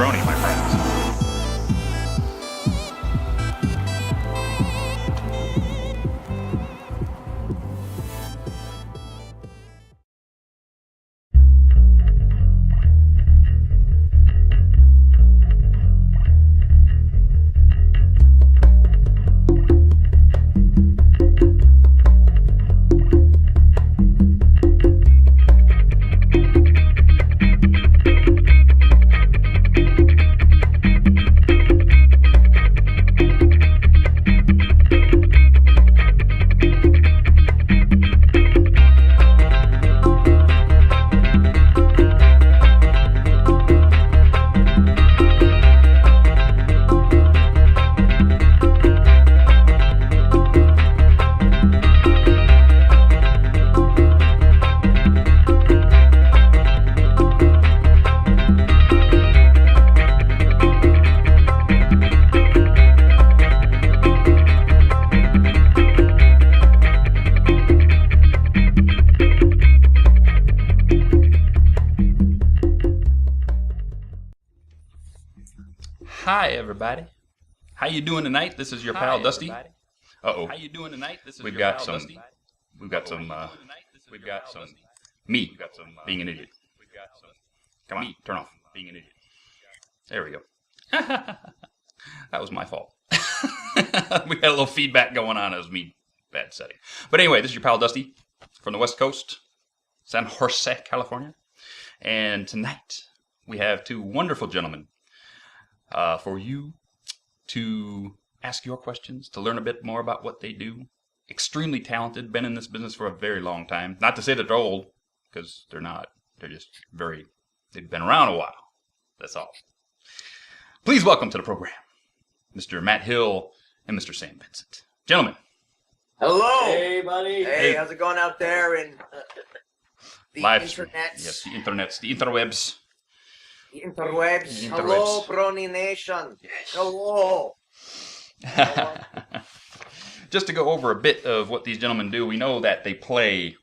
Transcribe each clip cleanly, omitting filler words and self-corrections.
Brony, my friends. Hi everybody. How you doing tonight? This is your pal Dusty. Uh-oh. How you doing tonight? This is We've got some me being an idiot. Come on, turn off being an idiot. There we go. That was my fault. We had a little feedback going on. It was me bad setting. But anyway, this is your pal Dusty from the West Coast, San Jose, California. And tonight we have two wonderful gentlemen for you to ask your questions, to learn a bit more about what they do. Extremely talented, been in this business for a very long time. Not to say that they're old, because they're not. They're just they've been around a while. That's all. Please welcome to the program, Mr. Matt Hill and Mr. Sam Vincent. Gentlemen. Hello. Hey, buddy. Hey, how's it going out there in the Live internet? Yes, the internets, the interwebs. The interwebs. Hello, Brony Nation. Yes. Hello. Just to go over a bit of what these gentlemen do, we know that they play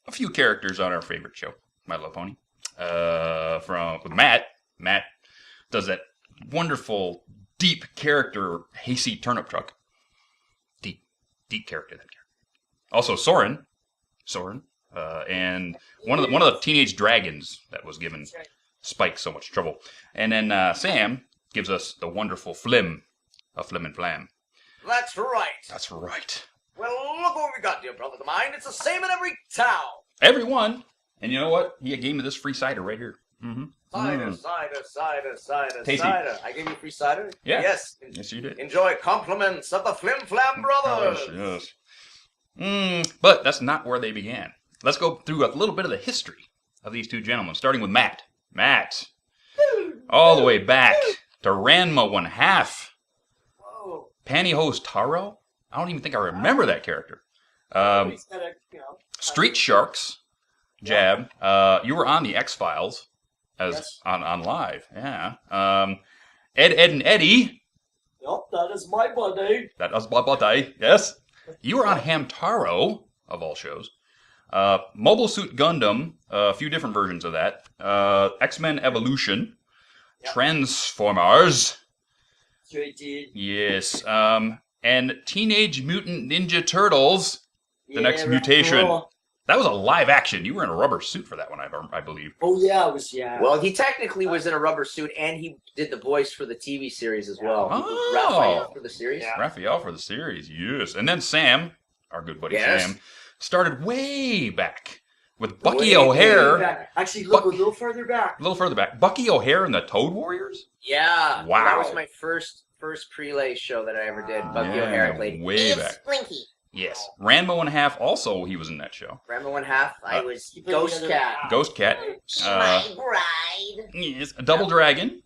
a few characters on our favorite show, My Little Pony. With Matt. Matt does that wonderful, deep character, Hayseed Turnip Truck. Deep character, that character. Also, Soren, and one of the teenage dragons that was given Spike so much trouble. And then Sam gives us the wonderful Flim, a Flim and Flam. That's right. That's right. Well, look what we got, dear brother of mine. It's the same in every town. Everyone. And you know what? He gave me this free cider right here. Mm-hmm. Cider. Tasty. Cider. I gave you free cider? Yeah. Yes. Yes, you did. Enjoy compliments of the Flim Flam Brothers. Yes. But that's not where they began. Let's go through a little bit of the history of these two gentlemen, starting with Matt. Matt. All the way back to Ranma 1/2. Whoa. Pantyhose Taro? I don't even think I remember that character. Street Sharks. Jab. You were on the X-Files on live. Yeah. Ed, and Eddy. Yep, that is my buddy. That was my buddy. Yes. You were on Hamtaro, of all shows. Mobile Suit Gundam, a few different versions of that. X-Men Evolution. Yep. Transformers. Sure did. Yes. And Teenage Mutant Ninja Turtles. The Next Mutation. Cool. That was a live action. You were in a rubber suit for that one, I believe. Oh, yeah, it was, yeah. Well, he technically was in a rubber suit, and he did the voice for the TV series as well. Oh. Raphael for the series. Yeah. Raphael for the series, yes. And then Sam, our good buddy Yes. Sam, started way back with Bucky O'Hare. Back. Actually, look a little further back. A little further back. Bucky O'Hare and the Toad Warriors? Yeah. Wow. That was my first prelay show that I ever did. Bucky O'Hare played way back. Slinky. Yes. Ranma 1/2 also, he was in that show. Ranma 1/2, I was Ghost Cat. Ghost Cat. My bride. Yes. Double Dragon.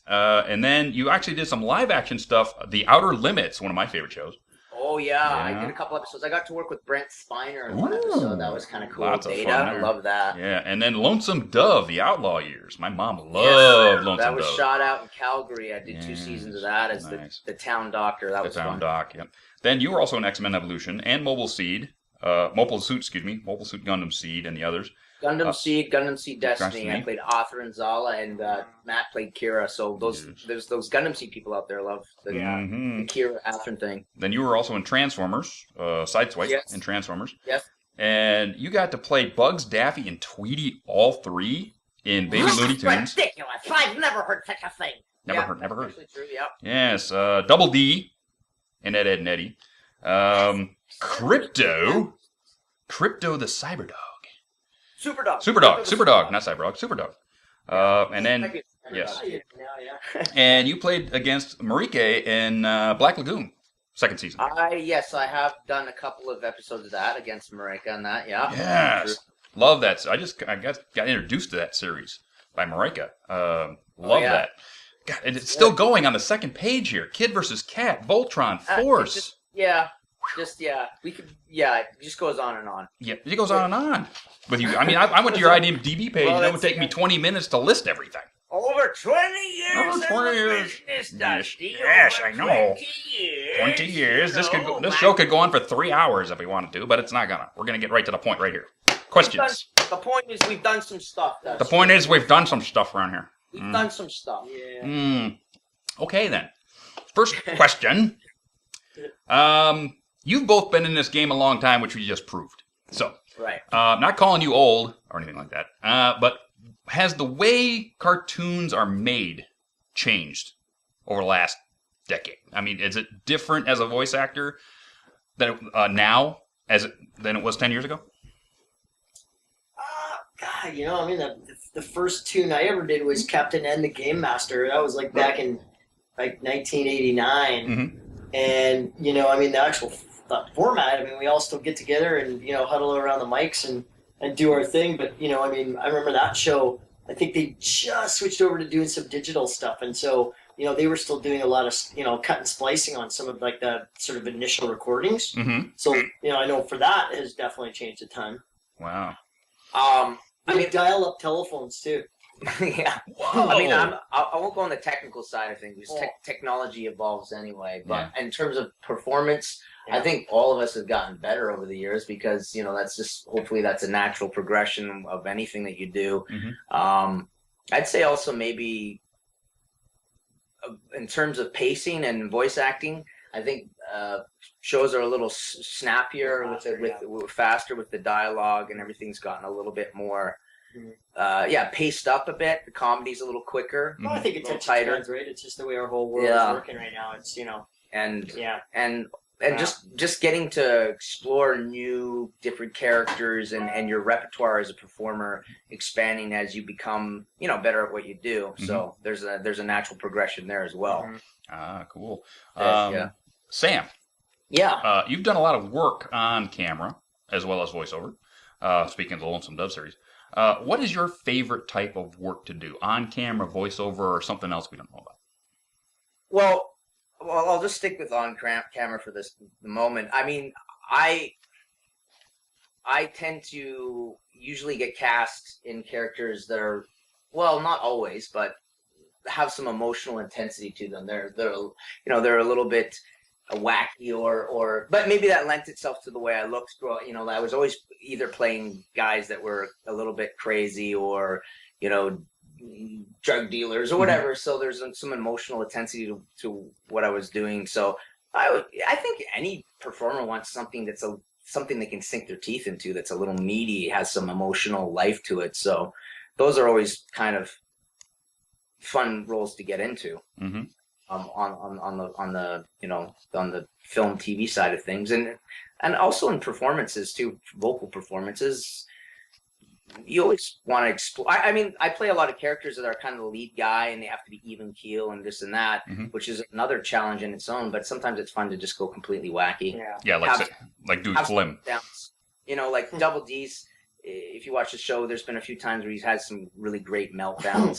And then you actually did some live action stuff. The Outer Limits, one of my favorite shows. Oh, yeah. I did a couple episodes. I got to work with Brent Spiner in one episode. That was kind of cool. Lots of Data. fun I there. love that. Yeah, and then Lonesome Dove, The Outlaw Years. My mom loved Lonesome Dove. That was shot out in Calgary. I did 2 seasons of that as the town doctor. That was the town fun. doc, yep. Then you were also in X-Men Evolution and Mobile Seed. Mobile Suit Gundam Seed, and the others. Gundam Seed Destiny. Destiny. I played Arthur and Zala, and Matt played Kira. So there's those Gundam Seed people out there love the Kira Arthur thing. Then you were also in Transformers, Sideswipe in Transformers. Yes. And you got to play Bugs, Daffy, and Tweety, all three in Baby Looney Tunes. Ridiculous! I've never heard such a thing. Never heard. Actually true. Yeah. Yes, Double D in Ed, and Eddy. Crypto the Cyberdog. Superdog, not Cyberdog, Superdog. And then, yes. And you played against Marike in Black Lagoon, second season. Yes, I have done a couple of episodes of that against Marika on that, yeah. Yes. Love that. I got introduced to that series by Marika. Love that. God, and it's still going on the second page here. Kid versus Cat, Voltron, Force. It just goes on and on. Yeah, it goes on and on. With you, I mean, I went to your IMDb page, and it would take me 20 minutes to list everything. Over 20 years. Over 20 years. Business, Dusty. Yes, I know. 20 years. 20 years. This show could go on for 3 hours if we wanted to, but it's not gonna. We're gonna get right to the point right here. Questions. The point is, we've done some stuff, Dusty. The point is, we've done some stuff around here. We've done some stuff. Yeah. Okay then. First question. You've both been in this game a long time, which we just proved. So, right. Not calling you old or anything like that, but has the way cartoons are made changed over the last decade? I mean, is it different as a voice actor now than it was 10 years ago? God, I mean, the first tune I ever did was Captain N the Game Master. That was like back in 1989. Mm-hmm. And, I mean, the actual format, I mean, we all still get together and, huddle around the mics and do our thing. But, I mean, I remember that show, I think they just switched over to doing some digital stuff. And so, they were still doing a lot of, cut and splicing on some of like the sort of initial recordings. Mm-hmm. So, I know for that it has definitely changed a ton. Wow. I mean, dial-up telephones too. Yeah. Whoa. I mean, I won't go on the technical side of things because technology evolves anyway. But in terms of performance, I think all of us have gotten better over the years because, that's just, hopefully that's a natural progression of anything that you do. Mm-hmm. I'd say also maybe in terms of pacing and voice acting, I think shows are a little snappier with faster with the dialogue, and everything's gotten a little bit more paced up a bit. The comedy's a little quicker. Well, I think it's tighter. Right? It's just the way our whole world is working right now. It's and just getting to explore new different characters and your repertoire as a performer expanding as you become better at what you do. Mm-hmm. So there's a natural progression there as well. Mm-hmm. Ah, cool. Sam. Yeah. You've done a lot of work on camera as well as voiceover. Speaking of the Lonesome Dove series, what is your favorite type of work to do? On camera, voiceover, or something else we don't know about? Well, I'll just stick with on camera for the moment. I mean, I tend to usually get cast in characters that are, well, not always, but have some emotional intensity to them. They're a little bit wacky but maybe that lent itself to the way I looked. I was always either playing guys that were a little bit crazy or drug dealers or whatever. So there's some emotional intensity to what I was doing. So I think any performer wants something that's something they can sink their teeth into, that's a little meaty, has some emotional life to it. So those are always kind of fun roles to get into. Mm-hmm. On the film TV side of things, and also in performances too, vocal performances. You always want to explore. I mean, I play a lot of characters that are kind of the lead guy, and they have to be even keel and this and that, which is another challenge in its own. But sometimes it's fun to just go completely wacky. Yeah, like do Slim. Like Double D's. If you watch the show, there's been a few times where he's had some really great meltdowns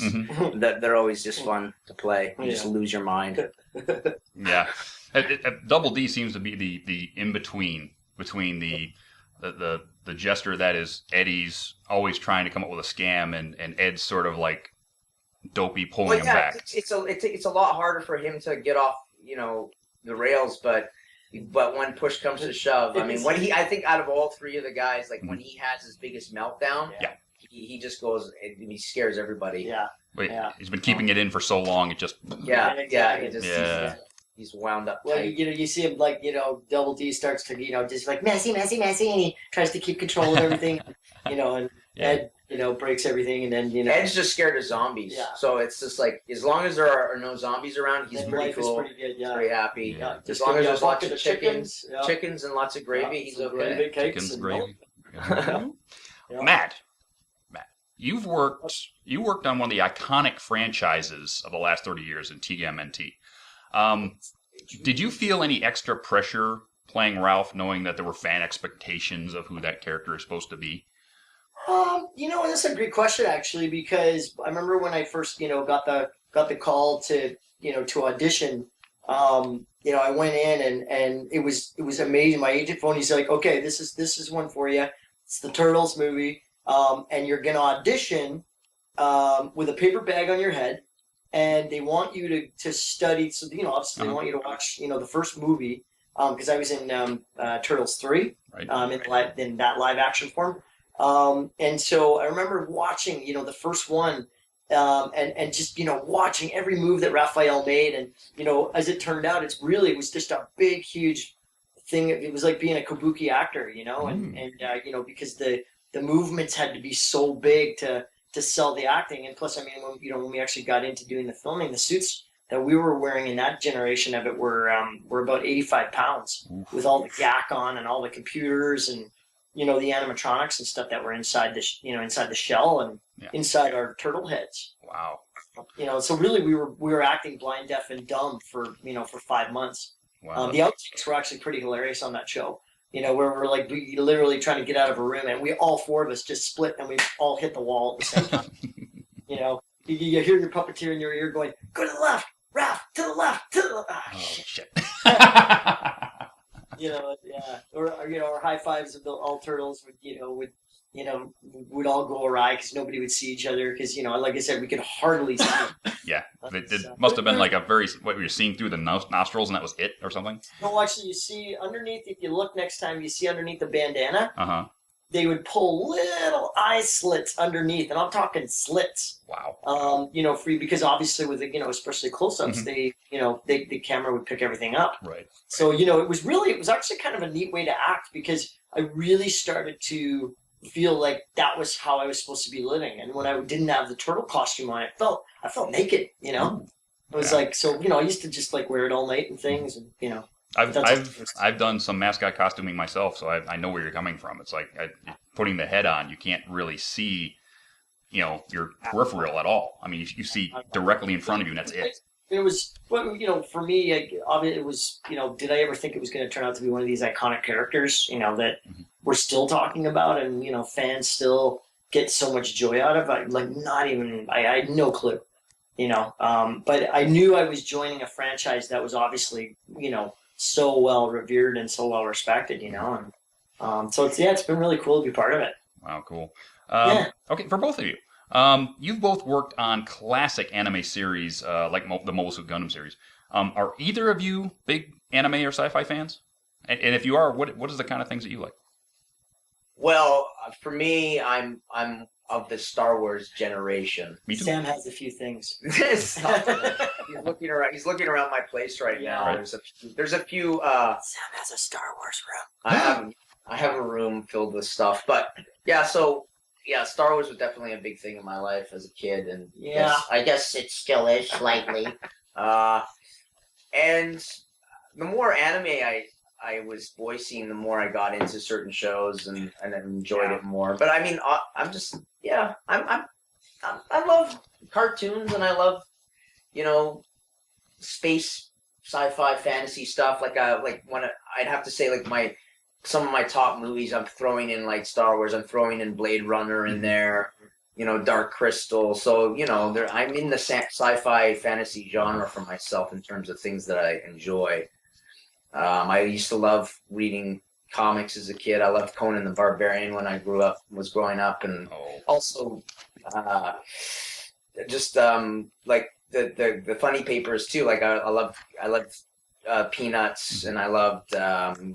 that they're always just fun to play. You just lose your mind. Yeah, Double D seems to be the in between the jester that is Eddie's always trying to come up with a scam, and Ed's sort of like dopey pulling him back. It's a lot harder for him to get off the rails, but But when push comes to shove, I mean, I think out of all three of the guys, like when he has his biggest meltdown, he just goes, he scares everybody. Yeah. Wait, he's been keeping it in for so long, it just... He's wound up tight. Well, you see him like, Double D starts to, just like messy, and he tries to keep control of everything, and Ed, breaks everything, and then, Ed's just scared of zombies. Yeah. So it's just like, as long as there are no zombies around, he's pretty cool. Pretty good, He's very happy. Yeah. As long as there's lots of chickens and lots of gravy, he's okay. Chickens, gravy. Matt, you worked on one of the iconic franchises of the last 30 years in TMNT. Did you feel any extra pressure playing Ralph, knowing that there were fan expectations of who that character is supposed to be? That's a great question actually, because I remember when I first, got the call to, to audition. I went in and it was amazing. My agent phoned. He's like, "Okay, this is one for you. It's the Turtles movie, and you're gonna audition with a paper bag on your head, and they want you to study. So obviously they want you to watch, the first movie, because I was in Turtles 3, in that live action form." And so I remember watching, the first one, and just, watching every move that Raphael made. And, as it turned out, it was just a big, huge thing. It was like being a kabuki actor, and because the movements had to be so big to sell the acting. And plus, I mean, when we actually got into doing the filming, the suits that we were wearing in that generation of it were about 85 pounds with all the gack on and all the computers and, the animatronics and stuff that were inside the shell and inside our turtle heads. Wow. So really we were acting blind, deaf, and dumb for 5 months. Wow. The outtakes were actually pretty hilarious on that show. Where we're like literally trying to get out of a room, and we all four of us just split and we all hit the wall at the same time. You hear your puppeteer in your ear going, "Go to the left, Ralph, to the left, to the left." Ah, shit. Or high fives of all turtles would all go awry because nobody would see each other because like I said, we could hardly see. Yeah, it must have been like what you were seeing through the nostrils, and that was it or something. No, actually, you see underneath. If you look next time, you see underneath the bandana. They would pull little eye slits underneath, and I'm talking slits. Wow. Because obviously with especially close-ups, the camera would pick everything up. Right. So it was actually kind of a neat way to act because I really started to feel like that was how I was supposed to be living. And when I didn't have the turtle costume on, I felt naked. It was like I used to just like wear it all night and things, and I've done some mascot costuming myself, so I know where you're coming from. It's like putting the head on, you can't really see, your peripheral at all. I mean, you see directly in front of you, and that's it. It was, for me, it was, did I ever think it was going to turn out to be one of these iconic characters, that we're still talking about and, fans still get so much joy out of? I had no clue, but I knew I was joining a franchise that was obviously, so well revered and so well respected, and so it's been really cool to be part of it. Wow, cool. Okay, for both of you, you've both worked on classic anime series like the Mobile Suit Gundam series. Are either of you big anime or sci-fi fans? And if you are, what is the kind of things that you like? Well, for me, I'm of the Star Wars generation. Me too. Sam has a few things. He's looking around. He's looking around my place right now. Right. There's a few. Sam has a Star Wars room. I have a room filled with stuff, but Star Wars was definitely a big thing in my life as a kid, and I guess it still is slightly. And the more anime I was voicing, the more I got into certain shows and enjoyed it more. But I mean, I'm just I love cartoons and I love space, sci-fi, fantasy stuff. I'd have to say some of my top movies. I'm throwing in like Star Wars. I'm throwing in Blade Runner in there. Dark Crystal. So I'm in the sci-fi fantasy genre for myself in terms of things that I enjoy. I used to love reading comics as a kid. I loved Conan the Barbarian when I was growing up, and also just like the funny papers too. Like I loved Peanuts, and I loved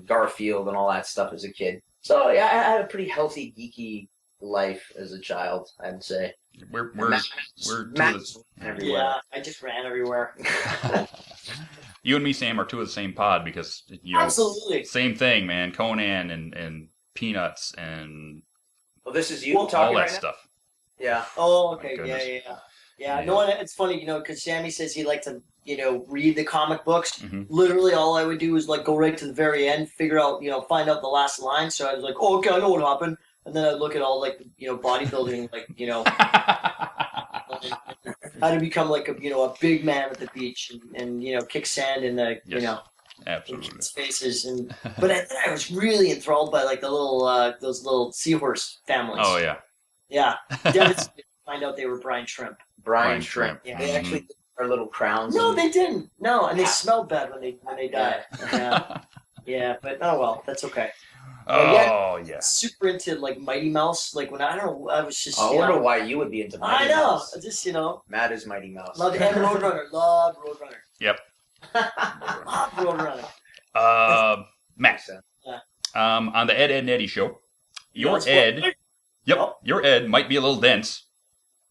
Garfield and all that stuff as a kid. So yeah, I had a pretty healthy geeky life as a child, I'd say. We're everywhere. Yeah, I just ran everywhere. You and me, Sam, are two of the same pod because Absolutely same thing, man. Conan and Peanuts and Well, this is you all talking that right stuff. now? Yeah. Oh, My okay. goodness. Yeah. Yeah. No, and it's funny, because Sammy says he liked to, read the comic books. Mhm. Literally, all I would do was like go right to the very end, figure out, find out the last line. So I was like, oh, okay, I know what happened. And then I'd look at all like, bodybuilding, like, how to become like a big man at the beach and kick sand in the, Yes. in Absolutely. kids' faces. But I was really enthralled by like the little, those little seahorse families. Oh yeah. Yeah. Devastated to find out they were brine shrimp. Brine shrimp. Yeah. They actually are little crowns. No, and- they didn't. No, and they smelled bad when they died. Yeah. Yeah, but oh well, that's okay. Oh yeah. Super into like Mighty Mouse. Like when I was just. I wonder why you would be into Mighty I know. Mouse. Just Matt is Mighty Mouse. loved and Roadrunner. Loved Roadrunner. Yep. Loved Roadrunner. Matt. Yeah. On the Ed and Eddy show, your That's Ed. what- Yep. Oh. Your Ed might be a little dense,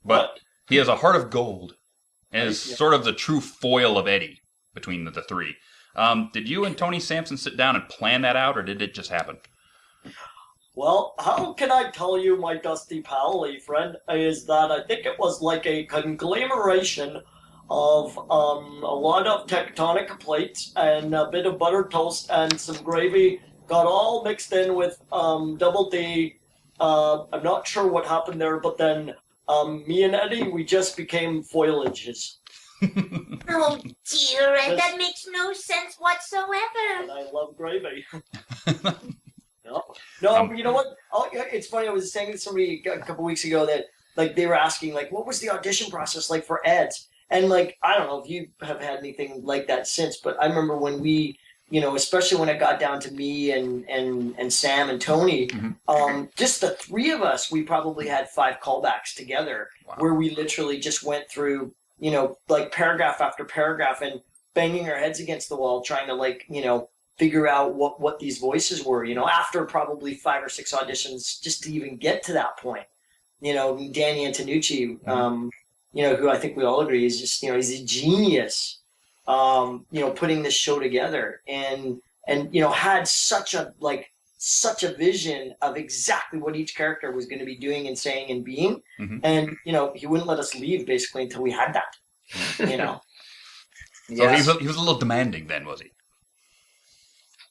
but he has a heart of gold, and is Yeah. sort of the true foil of Eddy between the three. Did you and Tony Sampson sit down and plan that out, or did it just happen? Well, how can I tell you, my dusty pal, friend, is that I think it was like a conglomeration of a lot of tectonic plates and a bit of buttered toast and some gravy got all mixed in with double D. I'm not sure what happened there, but then me and Eddy, we just became foilages. Oh dear, and that makes no sense whatsoever. And I love gravy. No, you know what? Oh, it's funny. I was saying to somebody a couple weeks ago that like they were asking like, what was the audition process like for Eds? And like, I don't know if you have had anything like that since, but I remember when we, especially when it got down to me and Sam and Tony, just the three of us, we probably had 5 callbacks together. Wow. Where we literally just went through, like paragraph after paragraph and banging our heads against the wall, trying to like, figure out what these voices were, after probably 5 or 6 auditions just to even get to that point. Danny Antonucci, who I think we all agree is just, he's a genius, putting this show together and had such a vision of exactly what each character was going to be doing and saying and being. Mhm. And, he wouldn't let us leave basically until we had that, So Yes. he was a little demanding then, was he?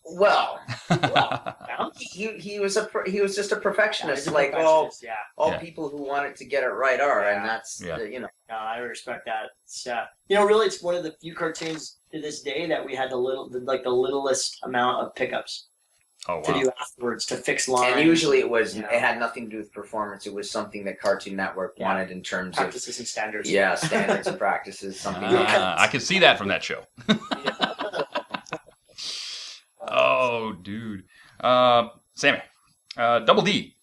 Well, Yeah. he was just a perfectionist, He's a like perfectionist, yeah. all Yeah. people who wanted to get it right are, and Yeah. that's Yeah. the. I respect that. It's, really, it's one of the few cartoons to this day that we had the littlest amount of pickups Oh to wow. do afterwards to fix lines. And usually it Yeah. had nothing to do with performance. It was something that Cartoon Network Yeah. wanted in terms of practices and standards. standards and practices. Something. I can see that from that show. Oh, dude. Sammy, Double D,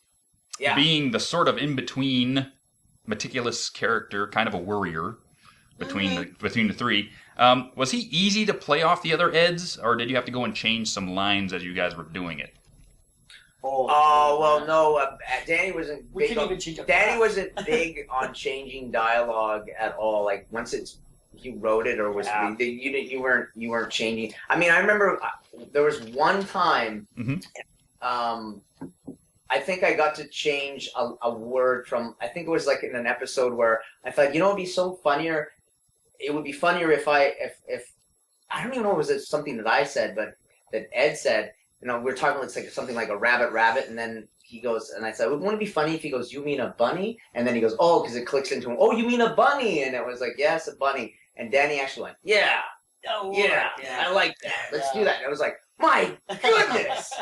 Yeah. being the sort of in-between meticulous character, kind of a worrier between the three. Was he easy to play off the other Eds, or did you have to go and change some lines as you guys were doing it? Oh well, no. Danny wasn't We big. couldn't On, even change a Danny laugh. wasn't big on changing dialogue at all. Like once he wrote it or was Yeah. you weren't changing. I mean, I remember there was one time. Mhm. I think I got to change a word from. I think it was like in an episode where I thought, it'd be so funnier. It would be funnier if I don't even know if it was something that I said, but that Ed said. We're talking like something like a rabbit, and then he goes, and I said, wouldn't it be funny if he goes, you mean a bunny? And then he goes, oh, because it clicks into him, oh, you mean a bunny? And it was like, yes, a bunny. And Danny actually went, yeah, I like that. Let's do that. And I was like, my goodness,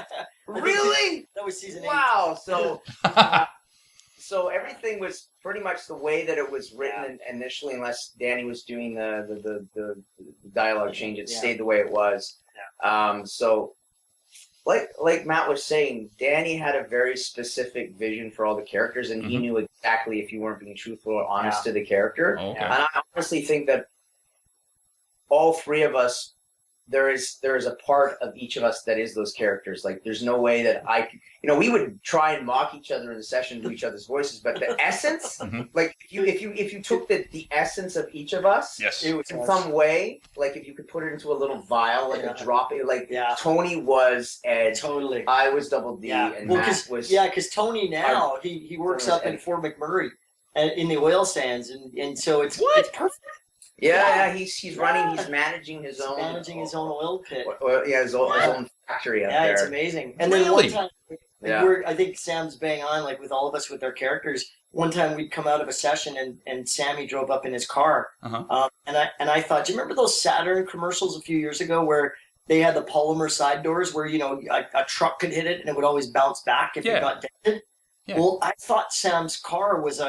really? That was season 8. Wow. So everything was pretty much the way that it was written initially, unless Danny was doing the dialogue change. It Yeah. stayed the way it was. So. Like Matt was saying, Danny had a very specific vision for all the characters, and he knew exactly if you weren't being truthful or honest to the character. Okay. And I honestly think that all 3 of us there is a part of each of us that is those characters. Like, there's no way that I could, we would try and mock each other in the session, do each other's voices, but the essence, like if you took the essence of each of us, Yes. it was in some way, like if you could put it into a little vial, like a drop, like Tony was Ed, Totally. I was Double D, and Matt was because Tony now he works up in Fort McMurray, and in the oil sands, and so it's perfect. Yeah, he's running. He's managing his own oil pit. His own factory up there. Yeah, it's amazing. And then one time, I think Sam's bang on, like with all of us with our characters. One time we'd come out of a session and Sammy drove up in his car, and I thought, do you remember those Saturn commercials a few years ago where they had the polymer side doors where a truck could hit it and it would always bounce back if it got dented? Yeah. Well, I thought Sam's car was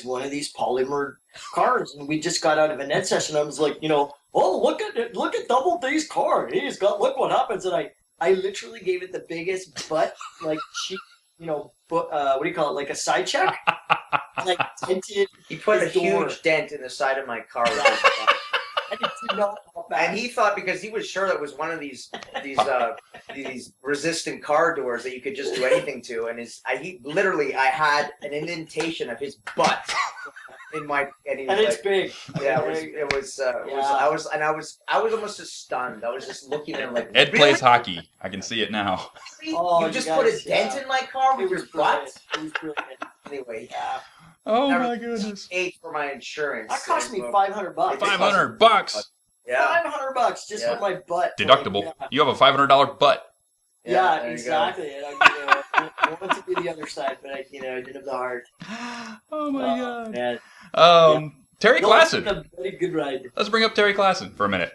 one of these polymer cars, and we just got out of a net session. I was like, oh, look at Double D's car. Look what happens, and I literally gave it the biggest butt, like cheap, what do you call it, like a side check, like dented. He put a huge dent in the side of my car. And it did not pop back. And he thought, because he was sure that was one of these resistant car doors that you could just do anything to, and I had an indentation of his butt in my, and it's big. Yeah, it was. I was almost just stunned. I was just looking at him like, Ed plays hockey. I can see it now. You just put a dent in my car with your butt? It was brilliant. Anyway, oh my goodness! Paid for my insurance. That cost me $500. $500. Yeah. $500 just for my butt. Deductible. You have a $500 butt. Yeah, exactly. And I wanted to be the other side, but I didn't have the heart. Oh my god. Man. Terry Klassen. A very good ride. Let's bring up Terry Klassen for a minute.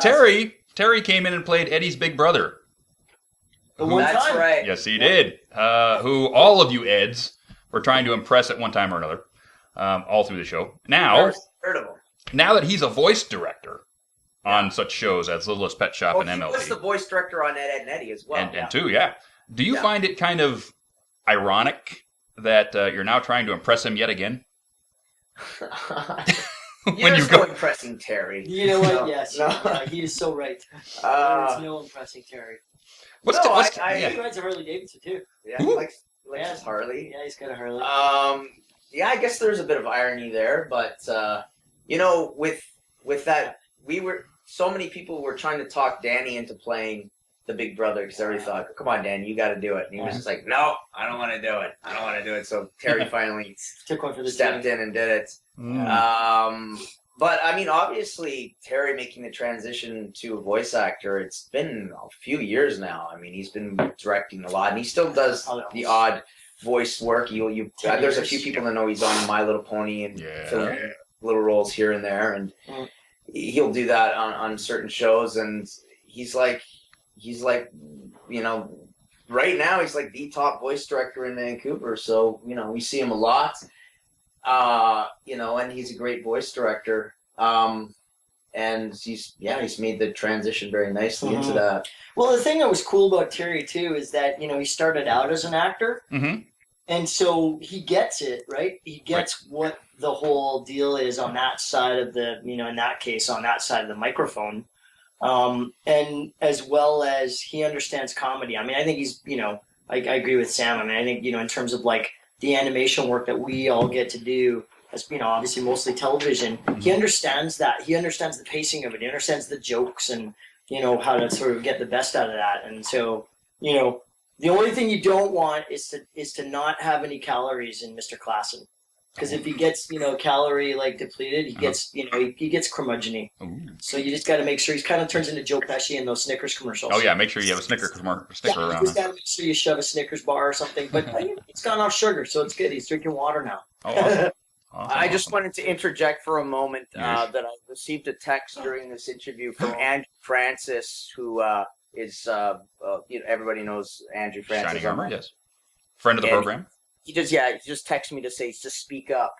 Terry came in and played Eddie's big brother. That's right. Yes, he did. Who all of you Eds were trying to impress at one time or another, all through the show. Now that he's a voice director on such shows as Littlest Pet Shop and MLP. He was the voice director on Ed, Edd, and Eddy as well. And too, Do you find it kind of ironic that you're now trying to impress him yet again? You're so impressing Terry. You know what? Yes. Yeah, he is so right. There's no impressing Terry. He rides a Harley Davidson too. Yeah, he likes his Harley. Yeah, he's got a Harley. I guess there's a bit of irony there, but with that, so many people were trying to talk Danny into playing the big brother because everybody thought, "Come on, Danny, you got to do it." And he was just like, "No, I don't want to do it. So Terry finally stepped in and did it. But I mean, obviously, Terry making the transition to a voice actor, it's been a few years now. I mean, he's been directing a lot, and he still does the odd voice work. There's a few people that know he's on My Little Pony and filling little roles here and there, and he'll do that on certain shows. And he's like, right now he's like the top voice director in Vancouver. So we see him a lot. And he's a great voice director. And he's made the transition very nicely into that. Well, the thing that was cool about Terry too is that, he started out as an actor. And so he gets it, right? He gets what the whole deal is on that side of the, in that case, on that side of the microphone. And as well as he understands comedy. I mean, I think he's, I agree with Sam. I mean, I think, in terms of like the animation work that we all get to do, as obviously mostly television, he understands that. He understands the pacing of it. He understands the jokes and, how to sort of get the best out of that. And so, the only thing you don't want is to not have any calories in Mr. Klassen. Because if he gets, calorie depleted, he gets, he gets curmudgeon-y. So you just got to make sure he kind of turns into Joe Pesci in those Snickers commercials. Oh yeah, make sure you have a sticker around. You just got to make sure you shove a Snickers bar or something. But it's gone off sugar, so it's good. He's drinking water now. Awesome. I just wanted to interject for a moment that I received a text during this interview from Andrew Francis, who is everybody knows Andrew Francis. Shining Armor, yes. Friend of the program. He just texted me to say to speak up.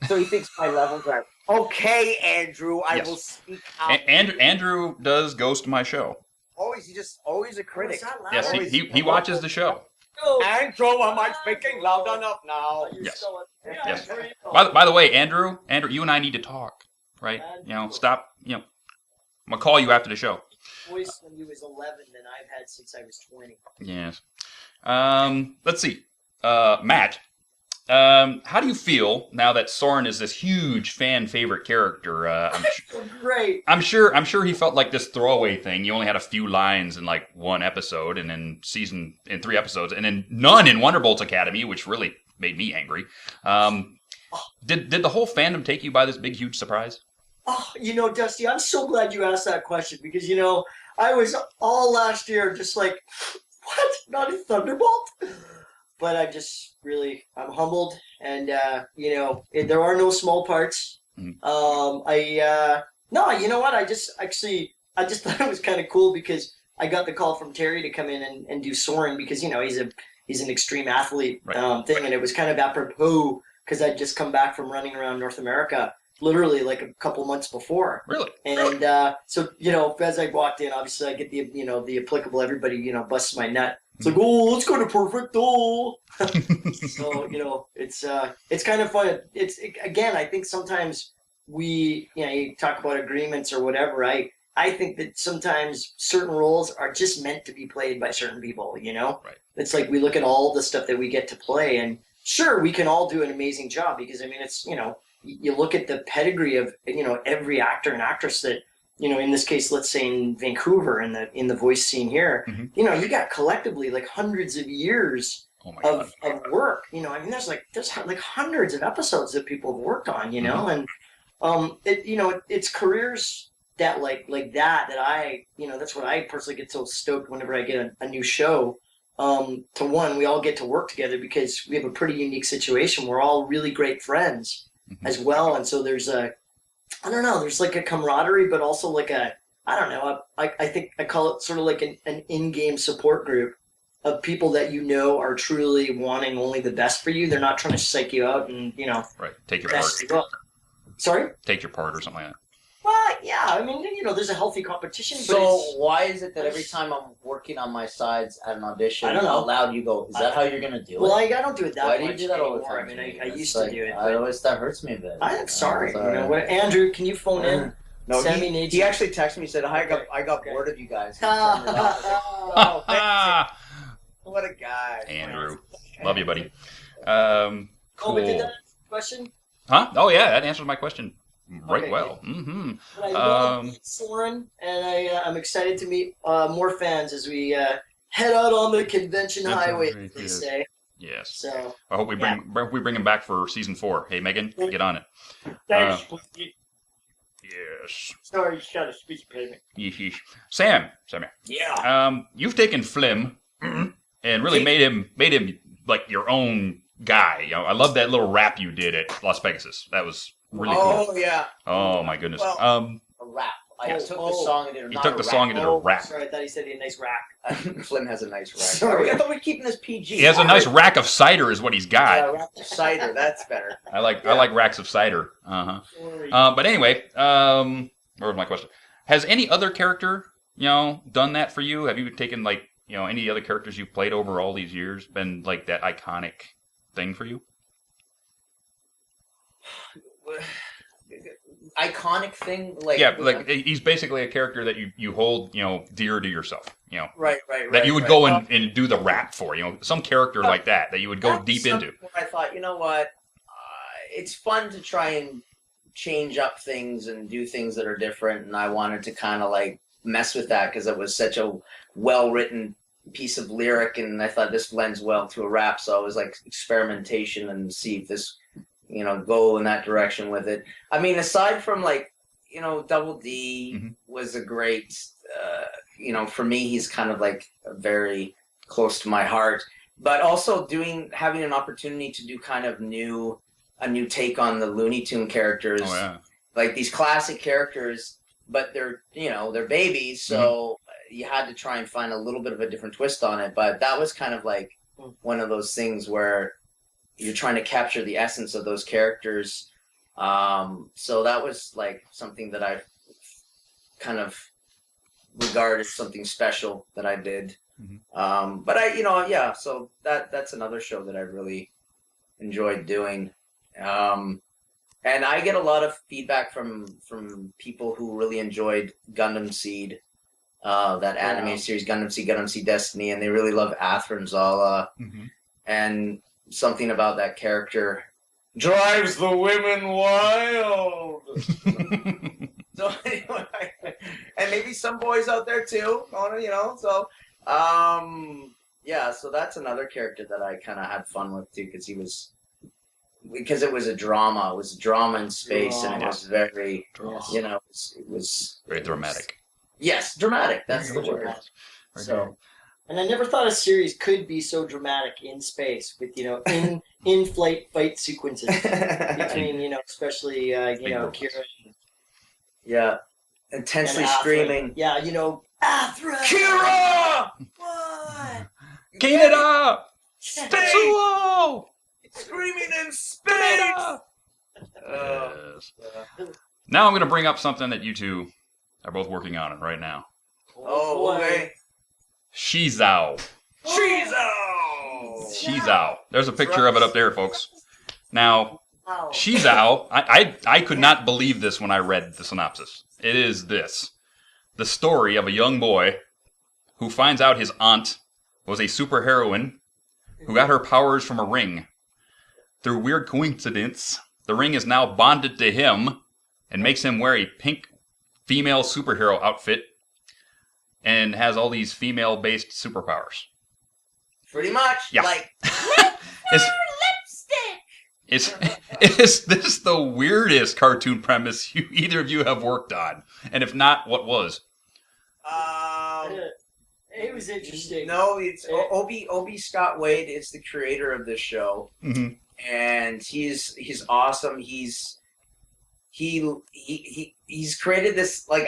So he thinks my levels are okay, Andrew. I will speak up. Andrew does ghost my show. Always a critic. Yes, he watches the show. Andrew, am I speaking loud enough now? Yes. Yes. By the way, Andrew, you and I need to talk, right? Stop. I'm gonna call you after the show. Voice when he was 11 than I've had since I was 20. Yes. Let's see. Matt, how do you feel now that Soren is this huge fan favorite character? Great. I'm sure he felt like this throwaway thing. You only had a few lines in like one episode, and then in 3 episodes, and then none in Wonderbolt's Academy, which really made me angry. Did the whole fandom take you by this big, huge surprise? Oh, Dusty, I'm so glad you asked that question because, I was all last year just like, what? Not a Thunderbolt? But I'm humbled and, there are no small parts. Mhm. No, you know what? I just thought it was kind of cool because I got the call from Terry to come in and do Soren because, he's an extreme athlete thing. And it was kind of apropos because I'd just come back from running around North America literally like a couple months before. Really? And so, as I walked in, obviously I get the applicable, everybody, busts my nut. It's like, oh, let's go to Perfecto. So, it's kind of fun. Again, I think sometimes you talk about agreements or whatever. I think that sometimes certain roles are just meant to be played by certain people, Right. It's like we look at all the stuff that we get to play and sure, we can all do an amazing job because, it's, you look at the pedigree of, every actor and actress that, in this case, let's say in Vancouver in the voice scene here, Mhm. You got collectively like hundreds of years Oh my God. of work. There's like hundreds of episodes that people have worked on, and it's careers that like that I, that's what I personally get so stoked whenever I get a new show. To one, we all get to work together because we have a pretty unique situation. We're all really great friends as well, and so there's there's like a camaraderie, but also like I think I call it sort of like an in-game support group of people that are truly wanting only the best for you. They're not trying to psych you out and Right. Take your mess part. you up. Sorry? Take your part or something like that. Well, yeah. I mean, there's a healthy competition. But So why is it that every time I'm working on my sides at an audition, I don't know. out loud you go, is that how you're going to do well, it? I don't do it that Why much do you do that all the anymore. time? I mean, I It's used like, to do it. I But always, that hurts me a bit. I am sorry. Sorry. Andrew, can you phone in? No, Sammy needs he you. actually texted me and said, I got Okay. bored of you guys. He turned it off. Oh, thanks. What a guy. Andrew. Love you, buddy. Oh, Cool. but did that answer the question? Huh? Oh, yeah, that answers my question right Okay, well. Mm-hmm. But I love Soren, and I'm excited to meet more fans as we head out on the convention That's highway, right, as they yes. say. Yes. So, I hope we bring him back for season 4. Hey, Megan, get on it. thanks. Yes. Sorry, just got a speech payment. Yeesh. Sam, Yeah. you've taken Flim and really made him like your own guy. I love that little rap you did at Las Vegas. That was really cool. Oh, yeah. Oh my goodness. Well, A rap. I Yes. took the song and did He took the song and did a rap. Sorry, I thought he said he had a nice rack. Flynn has a nice rack. Sorry. I thought we were keeping this PG. He has a nice rack of cider, is what he's got. Yeah, rack of cider. That's better. I like racks of cider. Sorry. But anyway, where was my question? Has any other character, done that for you? Have you taken any other characters you've played over all these years been like that iconic thing for you? Iconic thing? He's basically a character that you hold, dear to yourself. Right. That you would go and do the rap for. Some character like that you would go That's deep into. something where I thought, you know what? It's fun to try and change up things and do things that are different, and I wanted to kind of like mess with that because it was such a well-written piece of lyric, and I thought this blends well to a rap, so it was like experimentation and see if this, go in that direction with it. I mean, aside from Double D was a great, for me, he's kind of like very close to my heart, but also having an opportunity to do kind of a new take on the Looney Tune characters, like these classic characters, but they're babies, so you had to try and find a little bit of a different twist on it. But that was kind of like one of those things where you're trying to capture the essence of those characters. So that was like something that I kind of regard as something special that I did. But so that's another show that I really enjoyed doing. And I get a lot of feedback from people who really enjoyed Gundam Seed. that anime series Gundam Seed Destiny, and they really love Athrin Zala, and something about that character drives the women wild. So anyway, and maybe some boys out there too, so yeah, so that's another character that I kind of had fun with too, because it was a drama. It was a drama in space, and it was very, it was very dramatic. Yes, dramatic. That's the word. So, and I never thought a series could be so dramatic in space with in-flight fight sequences between especially Kira. Yeah, intensely screaming. Yeah, Athra! Kira! What? Canada! Tetsuo! Screaming in space! Yes. Now I'm going to bring up something that you two are both working on right now. Oh, okay. Shizao. Shizao. There's a picture of it up there, folks. Now, Shizao, I could not believe this when I read the synopsis. It is this. The story of a young boy who finds out his aunt was a superheroine who got her powers from a ring. Through weird coincidence, the ring is now bonded to him and makes him wear a pink female superhero outfit and has all these female-based superpowers. Pretty much. Yeah. Like, Lipstick! Is this the weirdest cartoon premise either of you have worked on? And if not, what was? It was interesting. No, it's Obi Scott Wade is the creator of this show, and he's awesome. He's created this, like,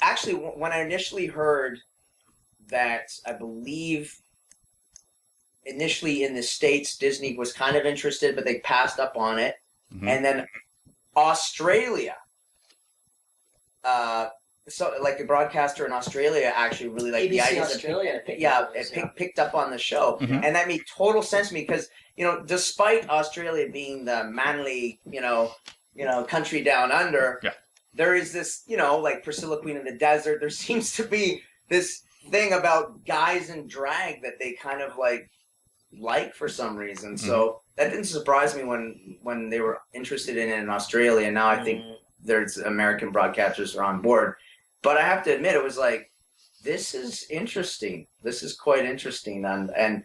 actually when I initially heard that, I believe initially in the States Disney was kind of interested, but they passed up on it, and then Australia. So, like, a broadcaster in Australia actually really liked the idea. Australia, picked up on the show, and that made total sense to me because despite Australia being the manly, country down under, there is this, like Priscilla Queen in the Desert. There seems to be this thing about guys in drag that they kind of like for some reason. So that didn't surprise me when they were interested in it in Australia. And now I think there's American broadcasters are on board. But I have to admit, it was like, this is interesting. This is quite interesting. And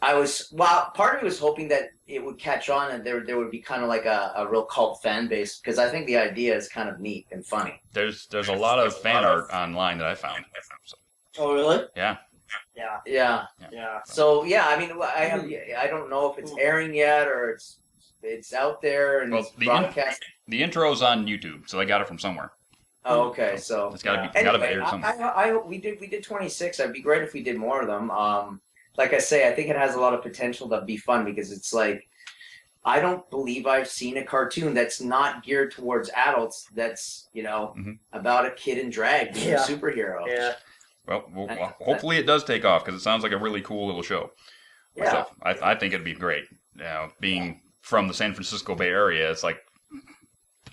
I was, part of me was hoping that it would catch on and there would be kind of like a real cult fan base, because I think the idea is kind of neat and funny. There's a lot of fan art online that I found. So, oh, really? yeah. Yeah. So yeah, I mean, I don't know if it's airing yet or it's out there and it's broadcast. The intro's on YouTube, so they got it from somewhere. Oh, okay. So it's gotta be anyway, aired somewhere. I we did 26. It'd be great if we did more of them. Like I say, I think it has a lot of potential to be fun because it's like, I don't believe I've seen a cartoon that's not geared towards adults that's, about a kid in drag being a superhero. Yeah. Well, hopefully it does take off because it sounds like a really cool little show. Yeah. Myself, I think it'd be great. Being from the San Francisco Bay Area, it's like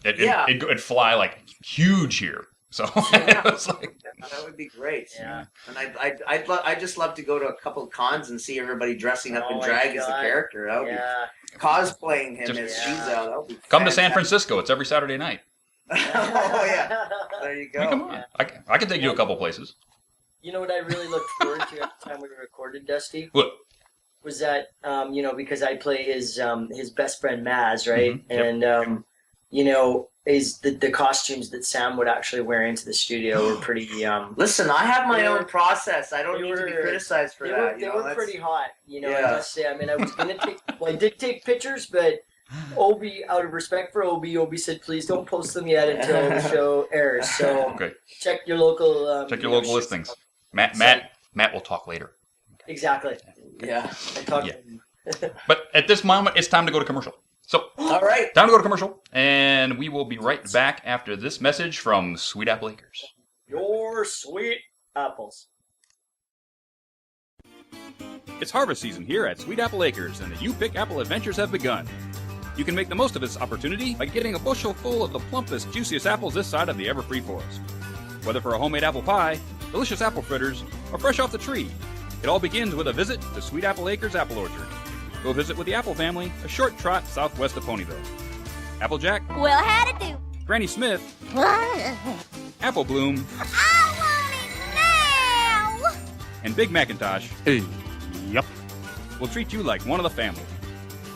it'd fly like huge here. So it's like, that would be great. Yeah. And I'd just love to go to a couple of cons and see everybody dressing up in drag as the character. That would be cosplaying him as Shizao. That would be come to San Francisco. It's every Saturday night. Oh yeah, there you go. Come on. I can take you a couple places. You know what I really looked forward to at the time we recorded, Dusty? What? Was that, because I play his best friend Maz, right? And, is the costumes that Sam would actually wear into the studio were pretty... Listen, I have my own process. I don't need to be criticized for that. They were pretty hot, I must say. I mean, I was going to take... Well, I did take pictures, but Obi, out of respect for Obi said, please don't post them yet until the show airs. So check your local... listings. Matt will talk later. Exactly. Yeah. But at this moment, it's time to go to commercial. So, all right, time to go to commercial, and we will be right back after this message from Sweet Apple Acres. Your sweet apples. It's harvest season here at Sweet Apple Acres, and the You Pick Apple adventures have begun. You can make the most of this opportunity by getting a bushel full of the plumpest, juiciest apples this side of the Everfree Forest. Whether for a homemade apple pie, delicious apple fritters are fresh off the tree. It all begins with a visit to Sweet Apple Acres Apple Orchard. Go visit with the Apple family, a short trot southwest of Ponyville. Applejack, Well, how'd it do? Granny Smith, I Apple Bloom, want it now! and Big Macintosh will treat you like one of the family.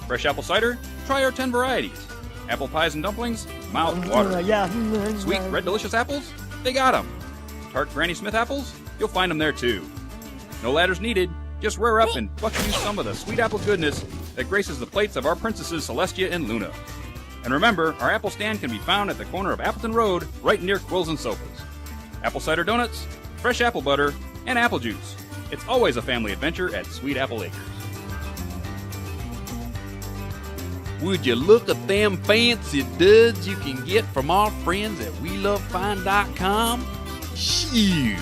Fresh apple cider? Try our 10 varieties. Apple pies and dumplings? Mouth watering. Sweet, red, delicious apples? They got 'em. Tart Granny Smith apples? You'll find them there too. No ladders needed. Just rear up and buck you some of the sweet apple goodness that graces the plates of our princesses Celestia and Luna. And remember, our apple stand can be found at the corner of Appleton Road, right near Quills and Sofas. Apple cider donuts, fresh apple butter, and apple juice. It's always a family adventure at Sweet Apple Acres. Would you look at them fancy duds you can get from our friends at WeLoveFine.com? Shoot!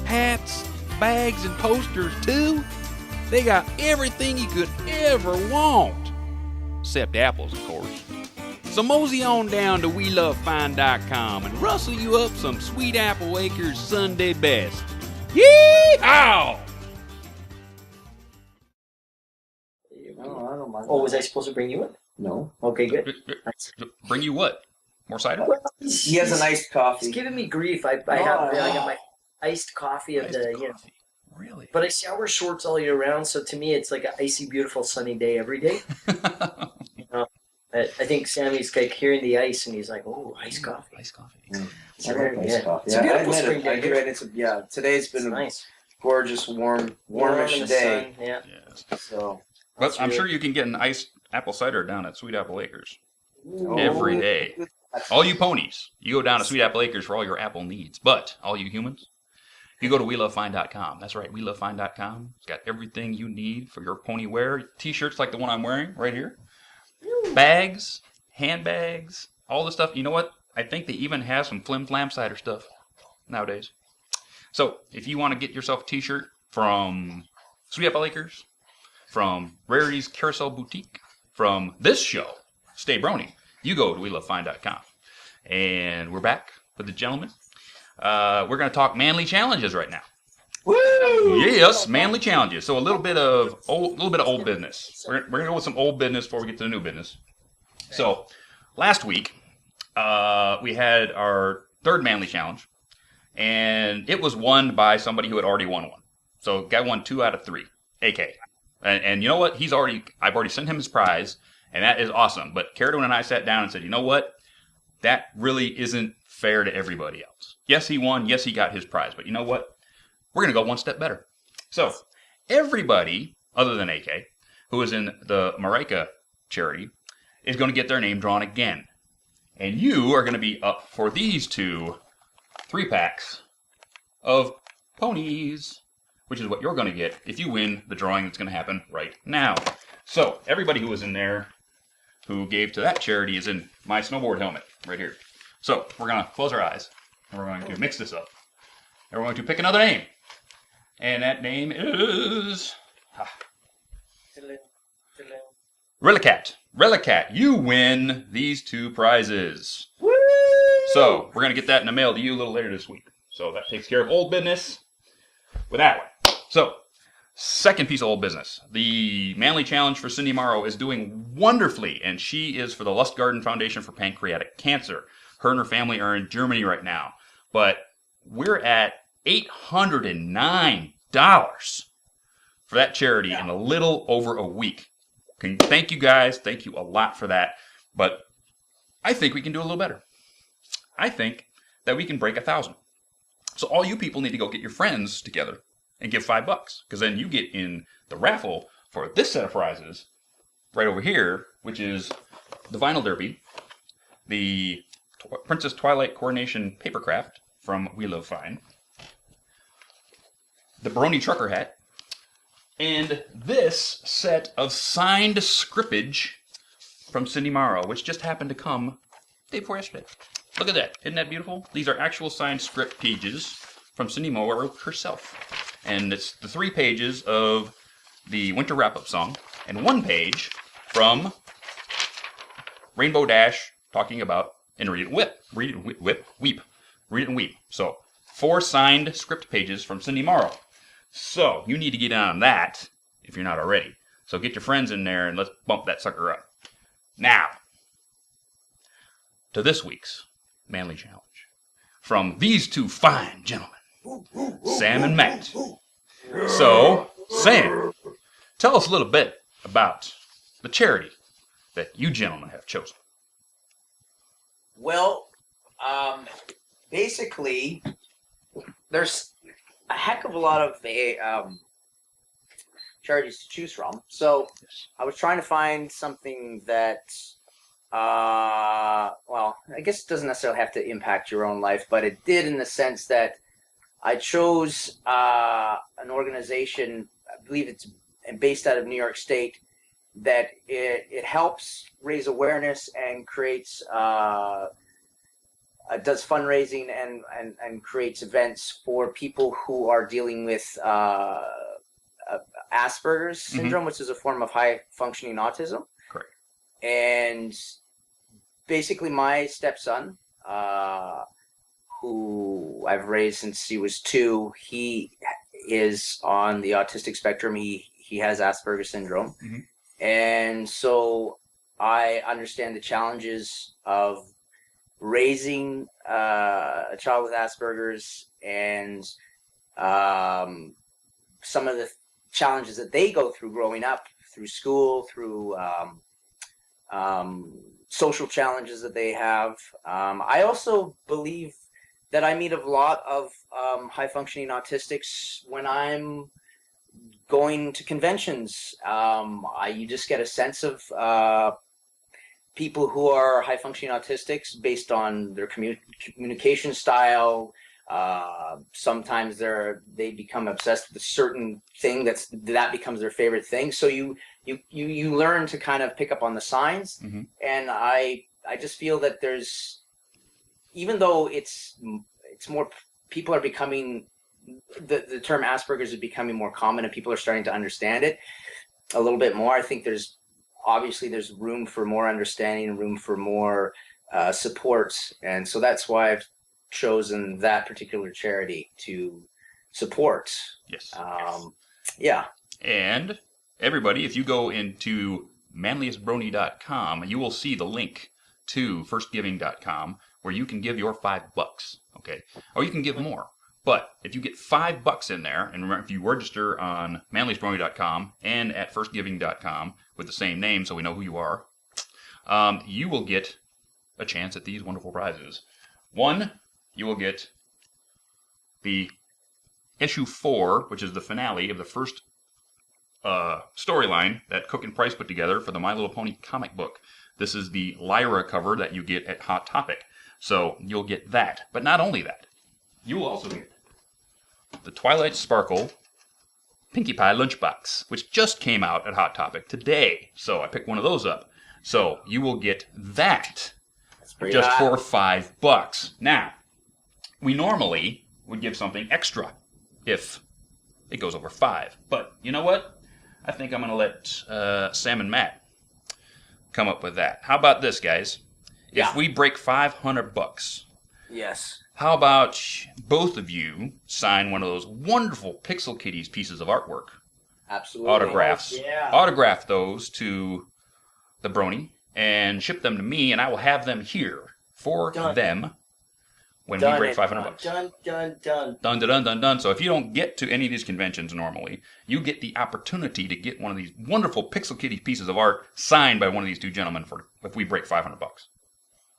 Hats, bags, and posters too? They got everything you could ever want. Except apples, of course. So mosey on down to WeLoveFine.com and rustle you up some Sweet Apple Acres Sunday best. Yee-haw! No, I don't mind. Oh, was I supposed to bring you it? No. Okay, good. Bring you what? More cider? He has an iced He's coffee. giving me grief. I No, got no. my iced coffee of Iced the coffee. Really? But I wear shorts all year round, so to me it's like an icy, beautiful, sunny day every day. I think Sammy's like hearing the ice, and he's like, "Oh, iced coffee." Iced coffee. It's I very- like iced yeah. coffee. It's a Yeah, I beautiful admit spring it. day I agree. here. Today's It's been a nice. gorgeous, warmish in the day. sun, yeah. Yes. So But I'm really- sure you can get an iced apple cider down at Sweet Apple Acres. oh, Every day. All you ponies, you go down to Sweet Apple Acres for all your apple needs. But all you humans, you go to WeLoveFine.com. That's right, WeLoveFine.com. It's got everything you need for your pony wear. T-shirts like the one I'm wearing right here. Bags, handbags, all the stuff. You know what? I think they even have some Flim Flam cider stuff nowadays. So if you want to get yourself a T-shirt from Sweet Apple Acres, from Rarity's Carousel Boutique, from this show, Stay Brony, you go to WeLoveFine.com. And we're back with the gentleman. We're going to talk manly challenges right now. Woo! Yes, manly challenges. So a little bit of old business. We're going to go with some old business before we get to the new business. So last week, we had our third manly challenge, and it was won by somebody who had already won one. So guy won 2 out of 3, AK. And you know what? I've already sent him his prize, and that is awesome. But Caradon and I sat down and said, you know what? That really isn't fair to everybody else. Yes, he won. Yes, he got his prize. But you know what? We're going to go one step better. So everybody, other than AK, who is in the Marika charity, is going to get their name drawn again. And you are going to be up for these 2 3-packs of ponies, which is what you're going to get if you win the drawing that's going to happen right now. So everybody who was in there who gave to that charity is in my snowboard helmet right here. So we're going to close our eyes, and we're going to mix this up. And we're going to pick another name. And that name is Relicat. Relicat, you win these 2 prizes. Woo! So we're going to get that in the mail to you a little later this week. So that takes care of old business with that one. So second piece of old business. The Manly Challenge for Cindy Morrow is doing wonderfully, and she is for the Lustgarten Foundation for Pancreatic Cancer. Her and her family are in Germany right now. But we're at $809 for that charity in a little over a week. Thank you guys. Thank you a lot for that. But I think we can do a little better. I think that we can break 1,000. So all you people need to go get your friends together and give $5, because then you get in the raffle for this set of prizes right over here, which is the Vinyl Derby, the Princess Twilight Coronation Papercraft from We Love Fine, the Brony Trucker Hat, and this set of signed scriptage from Cindy Morrow, which just happened to come day before yesterday. Look at that. Isn't that beautiful? These are actual signed script pages from Cindy Morrow herself. And it's the 3 pages of the winter wrap-up song, and 1 page from Rainbow Dash talking about and Read It and Whip. Read It and Whip. Weep. Read It and Weep. So 4 signed script pages from Cindy Morrow. So you need to get on that if you're not already. So get your friends in there and let's bump that sucker up. Now, to this week's Manly Challenge. From these 2 fine gentlemen, Sam and Matt. So, Sam, tell us a little bit about the charity that you gentlemen have chosen. Well, basically, there's a heck of a lot of charities to choose from. So I was trying to find something that, well, I guess it doesn't necessarily have to impact your own life, but it did in the sense that I chose an organization, I believe it's based out of New York State, that it helps raise awareness and creates does fundraising and creates events for people who are dealing with Asperger's syndrome, which is a form of high functioning autism. Correct. And basically my stepson, who I've raised since he was 2, he is on the autistic spectrum. He has Asperger's syndrome. And so I understand the challenges of raising a child with Asperger's and some of the challenges that they go through growing up, through school, through social challenges that they have. I also believe that I meet a lot of high-functioning autistics when I'm going to conventions. You just get a sense of people who are high-functioning autistics based on their communication style. Sometimes they become obsessed with a certain thing that becomes their favorite thing. So you learn to kind of pick up on the signs. And I just feel that there's, even though it's more, people are becoming, the term Asperger's is becoming more common and people are starting to understand it a little bit more. I think there's room for more understanding and room for more support. And so that's why I've chosen that particular charity to support. Yes. Yeah. And everybody, if you go into manliestbrony.com, you will see the link to firstgiving.com where you can give your $5, okay? Or you can give more. But if you get $5 in there, and remember, if you register on manliestbrony.com and at firstgiving.com with the same name so we know who you are, you will get a chance at these wonderful prizes. 1, you will get the issue 4, which is the finale of the first storyline that Cook and Price put together for the My Little Pony comic book. This is the Lyra cover that you get at Hot Topic. So you'll get that. But not only that, you will also get the Twilight Sparkle Pinkie Pie Lunchbox, which just came out at Hot Topic today. So I picked one of those up. So you will get that just for $5. Now, we normally would give something extra if it goes over 5. But you know what? I think I'm going to let Sam and Matt come up with that. How about this, guys? If we break $500, Yes. how about both of you sign one of those wonderful Pixel Kitties pieces of artwork? Absolutely. Autographs. Yeah. Autograph those to the Brony and ship them to me, and I will have them here for them when we break $500. Done. Dun, dun, dun, dun, dun. So if you don't get to any of these conventions normally, you get the opportunity to get one of these wonderful Pixel Kitty pieces of art signed by one of these 2 gentlemen for if we break $500.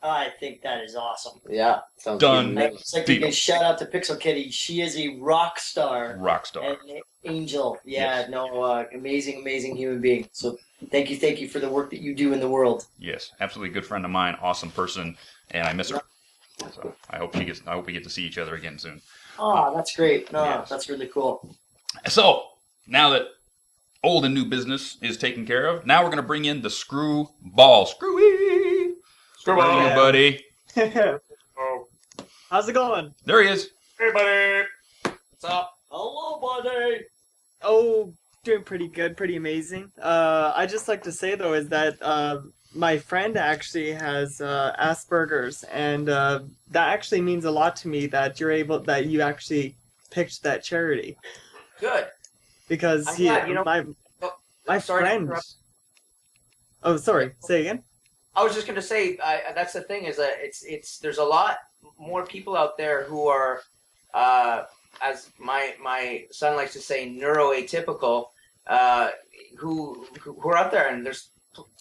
I think that is awesome. Yeah. Sounds Done. good. It's like you can shout out to Pixel Kitty. She is a rock star. Rock star. And an angel. Yeah, Yes. Amazing human being. So thank you for the work that you do in the world. Yes, absolutely good friend of mine, awesome person, and I miss her. So I hope we get to see each other again soon. Oh, that's great. No, Yes. that's really cool. So now that old and new business is taken care of, now we're going to bring in the screwball. Screwy! Screwball, Yeah. buddy. How's it going? There he is. Hey, buddy. What's up? Hello, buddy. Oh, Doing pretty good, pretty amazing. I just like to say though is that my friend actually has Asperger's, and that actually means a lot to me that you actually picked that charity Good. because I'm glad, you know- my sorry to friend. interrupt. Oh, sorry. Say again. I was just gonna say that's the thing is that there's a lot more people out there who are, as my son likes to say, neuroatypical, who are out there, and there's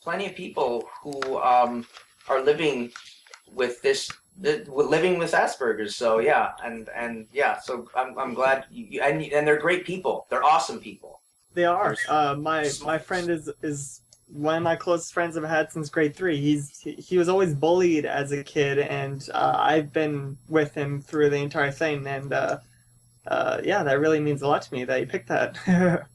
plenty of people who are living with living with Asperger's. So yeah, and yeah, so I'm glad and they're great people. They're awesome people. They are. My friend is one of my closest friends I've had since grade 3. He was always bullied as a kid, and I've been with him through the entire thing. And yeah, that really means a lot to me that you picked that.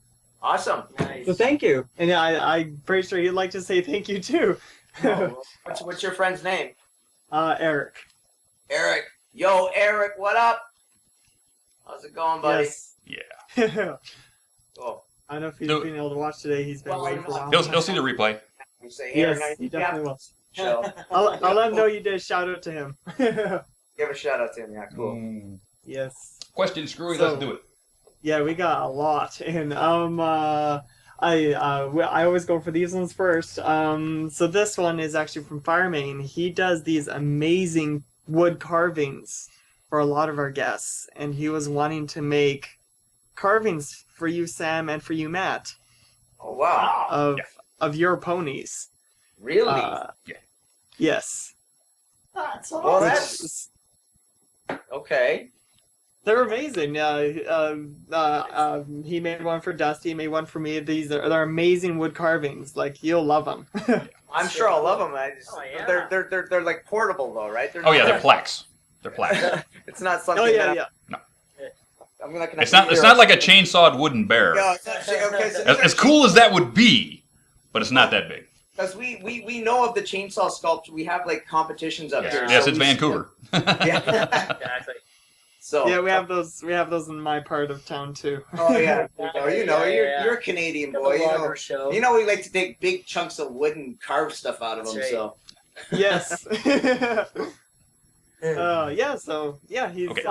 Awesome. So thank you, and I'm pretty sure he'd like to say thank you too. What's your friend's name? Eric. Eric. Yo, Eric, what up? How's it going, buddy? Yes. Yeah. Oh, I don't know if he's No. been able to watch today. He's been Well, waiting for a while. He'll see the replay. you say, hey, Yes, Eric, he definitely will. Show. I'll let him know you did a shout out to him. Give a shout out to him. Yeah, cool. Yes. Question, Screwy, So- let's do it. Yeah, we got a lot, and I always go for these ones first. So this one is actually from Firemain. He does these amazing wood carvings for a lot of our guests, and he was wanting to make carvings for you, Sam, and for you, Matt, Oh wow. of your ponies. Really? Yes. That's well, awesome. that's okay. They're amazing. He made one for Dusty. He made one for me. They're amazing wood carvings. Like, you'll love them. I'm sure I'll love them. Oh, yeah. They're like portable though, right? Oh yeah, they're plaques. They're plaques. It's not something. Oh yeah, that yeah. I'm not gonna. It's not like a chainsawed wooden bear. No, it's actually okay. So As cool as that would be, but it's not that big. because we know of the chainsaw sculpture. We have like competitions up here. Yes, so it's we- Vancouver. Yeah. Exactly. So Yeah, we have those. We have those in my part of town too. Oh yeah. Yeah. You're a Canadian Got boy. the longer show. You know we like to take big chunks of wood and carve stuff out of That's them. right. So Yes. Yeah. So yeah, he's Okay.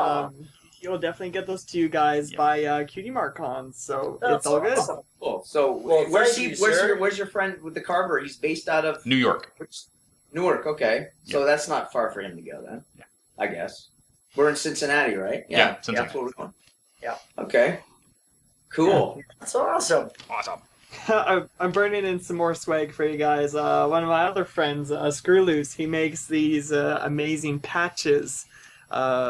he'll definitely get those to you guys Yeah. by Cutie Mark Con. So That's it's all good. awesome. cool. So Well, where's thank he? you, sir. Where's your friend with the carver? He's based out of New York. Newark. Okay, so that's not far for him to go then. Yeah. I guess we're in Cincinnati, right? Yeah, Cincinnati. That's where we're going. Yeah. Okay. Cool. That's awesome. Awesome. I'm burning in some more swag for you guys. One of my other friends, Screw Loose, he makes these amazing patches,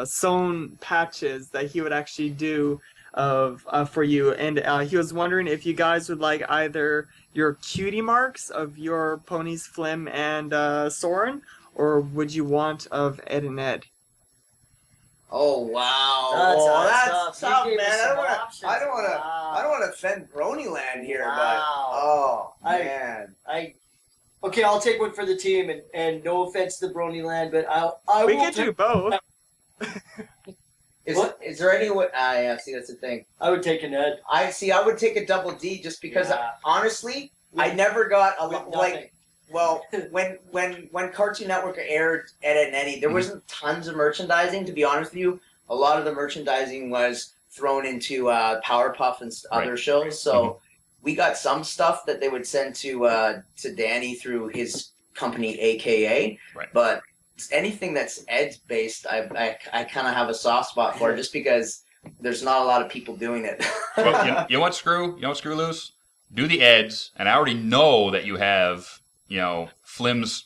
sewn patches that he would actually do for you. And he was wondering if you guys would like either your cutie marks of your ponies Flim and Soren, or would you want of Ed and Ed? Oh wow. That's tough, You gave man. us I some don't want options. to. I don't want to. Wow. I don't want to offend Bronyland here, Wow. but oh I- man. Okay, I'll take one for the team, and no offense to Bronyland, but I We will could do both. Is there any way? Yeah. See, that's the thing. I would take an Ed. I would take a double D just because Yeah. honestly, I never got a With like. nothing. Well, when Cartoon Network aired Ed and Eddy, there wasn't tons of merchandising. To be honest with you, a lot of the merchandising was thrown into Powerpuff and other shows. So we got some stuff that they would send to Danny through his company, AKA. Right. But anything that's Ed's based, I kind of have a soft spot for, just because there's not a lot of people doing it. Well, you know what, Screw Loose? Do the Eds, and I already know that you have, Flim's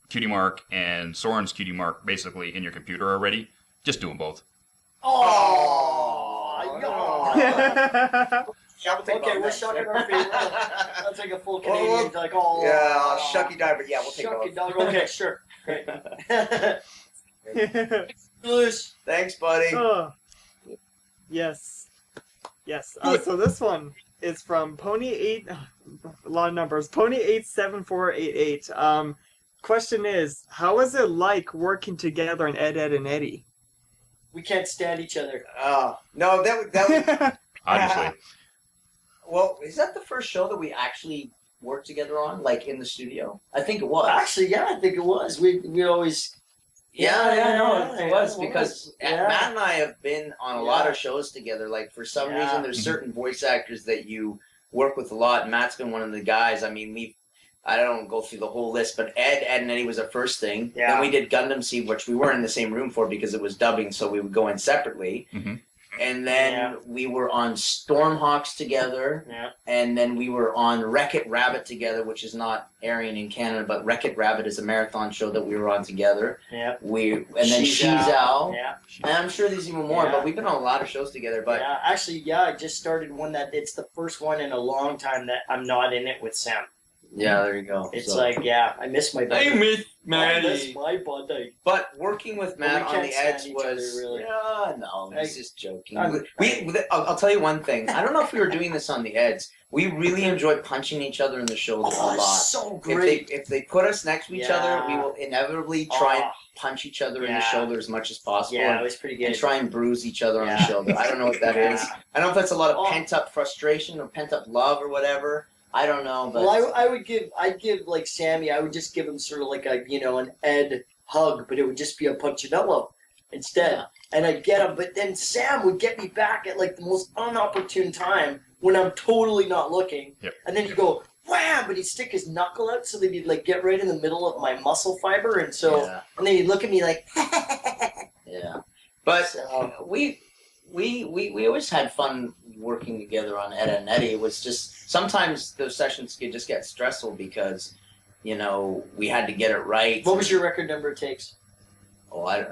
cutie mark and Soren's cutie mark basically in your computer already. Just do them both. Oh, no. Okay, Okay, we're shucking our feet. I'll take a full Canadian. Well, like, oh. Yeah, shucky diver. Yeah, we'll take Shucky both. dog. Okay, sure. Great. Thanks, buddy. Oh. Yes. Yes. So this one is from Pony8, a lot of numbers, Pony87488. Question is, how is it like working together in Ed, Ed, and Eddy? We can't stand each other. No, that would. Obviously. Well, is that the first show that we actually worked together on, like in the studio? I think it was. Actually, yeah, I think it was. We always. No, it was yeah, because yeah. Matt and I have been on a lot of shows together. Like for some Yeah. reason, there's certain voice actors that you work with a lot. Matt's been one of the guys. I mean, I don't go through the whole list, but Ed and Eddy was our first thing. Yeah. Then we did Gundam Seed, which we weren't in the same room for because it was dubbing, so we would go in separately. Mm-hmm. And then Yeah. we were on Stormhawks together. Yeah. And then we were on Wreck-It Rabbit together, which is not airing in Canada, but Wreck-It Rabbit is a marathon show that we were on together. Yeah. And then She's Out. Yeah. And I'm sure there's even more, Yeah. but we've been on a lot of shows together. But yeah, actually, yeah, I just started one that it's the first one in a long time that I'm not in it with Sam. yeah, there you go. It's So- like, yeah, I miss my buddy. miss I miss my buddy. But working with Matt we on the can't Eds stand each other, was really. yeah, no, I- he's just joking. I'm- I'll tell you one thing. I don't know if we were doing this on the Eds. We really enjoyed punching each other in the shoulder Oh, a lot. it's so great. If they put us next to each other, we Yeah. will inevitably try and Oh, punch each other in the Yeah. shoulder as much as possible. yeah, it and, was pretty and good. try and bruise each other on the Yeah. shoulder. I don't know what that is. Yeah. I don't know if that's a lot of Oh. pent up frustration or pent up love or whatever. I don't know, but Well, I'd give like Sammy, I would just give him sort of like a, an Ed hug, but it would just be a punchinello instead. Yeah. And I'd get him, but then Sam would get me back at like the most unopportune time when I'm totally not looking. Yep. And then he'd go, wham, but he'd stick his knuckle out so that he'd like get right in the middle of my muscle fiber. And so, yeah. and then he'd look at me like, Yeah, but So- we always had fun working together on Ed and Eddy. It was just sometimes those sessions could just get stressful because we had to get it right. what was your record number it takes? Oh, it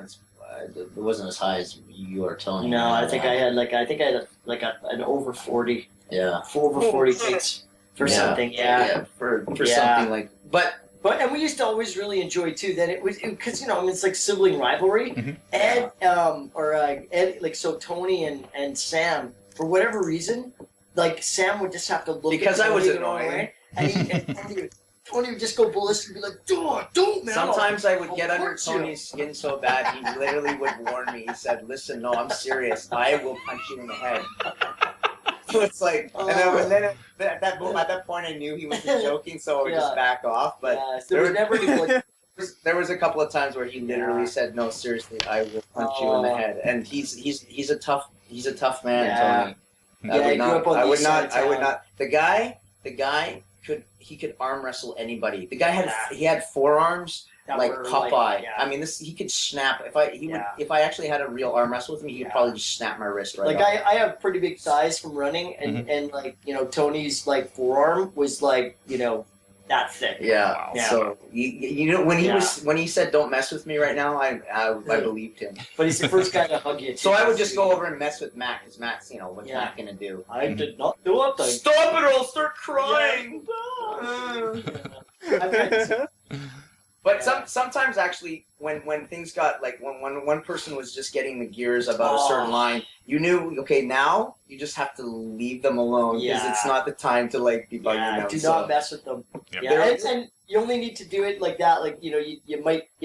wasn't as high as you are telling me. No, I think I had an over 40, Yeah. over 40 takes for Yeah. something. Yeah. for Yeah. something like but. And we used to always really enjoy too that it was because it's like sibling rivalry. Mhm. Ed Ed, like, so Tony and Sam, for whatever reason, like Sam would just have to look Because at I was Tony the wrong annoying. way, and Tony would just go ballistic and be like, don't man. Sometimes I would I'll get under punch you." Tony's skin so bad, he literally would warn me. He said, "Listen, no, I'm serious. I will punch you in the head." So it's like, and then at that point, I knew he was just joking, so I would just Yeah. back off. But Yeah, so there was never any, like, there was a couple of times where he literally Yeah. said, "No, seriously, I will punch you in the head." And he's a tough man, Yeah. Tony. Yeah, he grew up on the east side of I would town. not. The guy could arm wrestle anybody. The guy Yeah. he had forearms that like were, Popeye. yeah. I mean, he could snap. Yeah. If I actually had a real arm wrestle with him, he could Yeah. probably just snap my wrist right Like off. I have pretty big thighs from running, and and like Tony's like forearm was like that thick. Yeah. Wow. Yeah. So when he said "Don't mess with me right now," I believed him. But he's the first guy to hug you. So too. I would just go over and mess with Matt because Matt's what's Yeah. Matt gonna do? I did not do it. Stop it or I'll start crying. I've had- But Yeah. sometimes actually, when things got like when one person was just getting the gears about a certain line, you knew okay now you just have to leave them alone because it's Yeah. not the time to like be bugging Yeah, them. do so. not mess with them. Yep. Yeah, and you only need to do it like that. Like you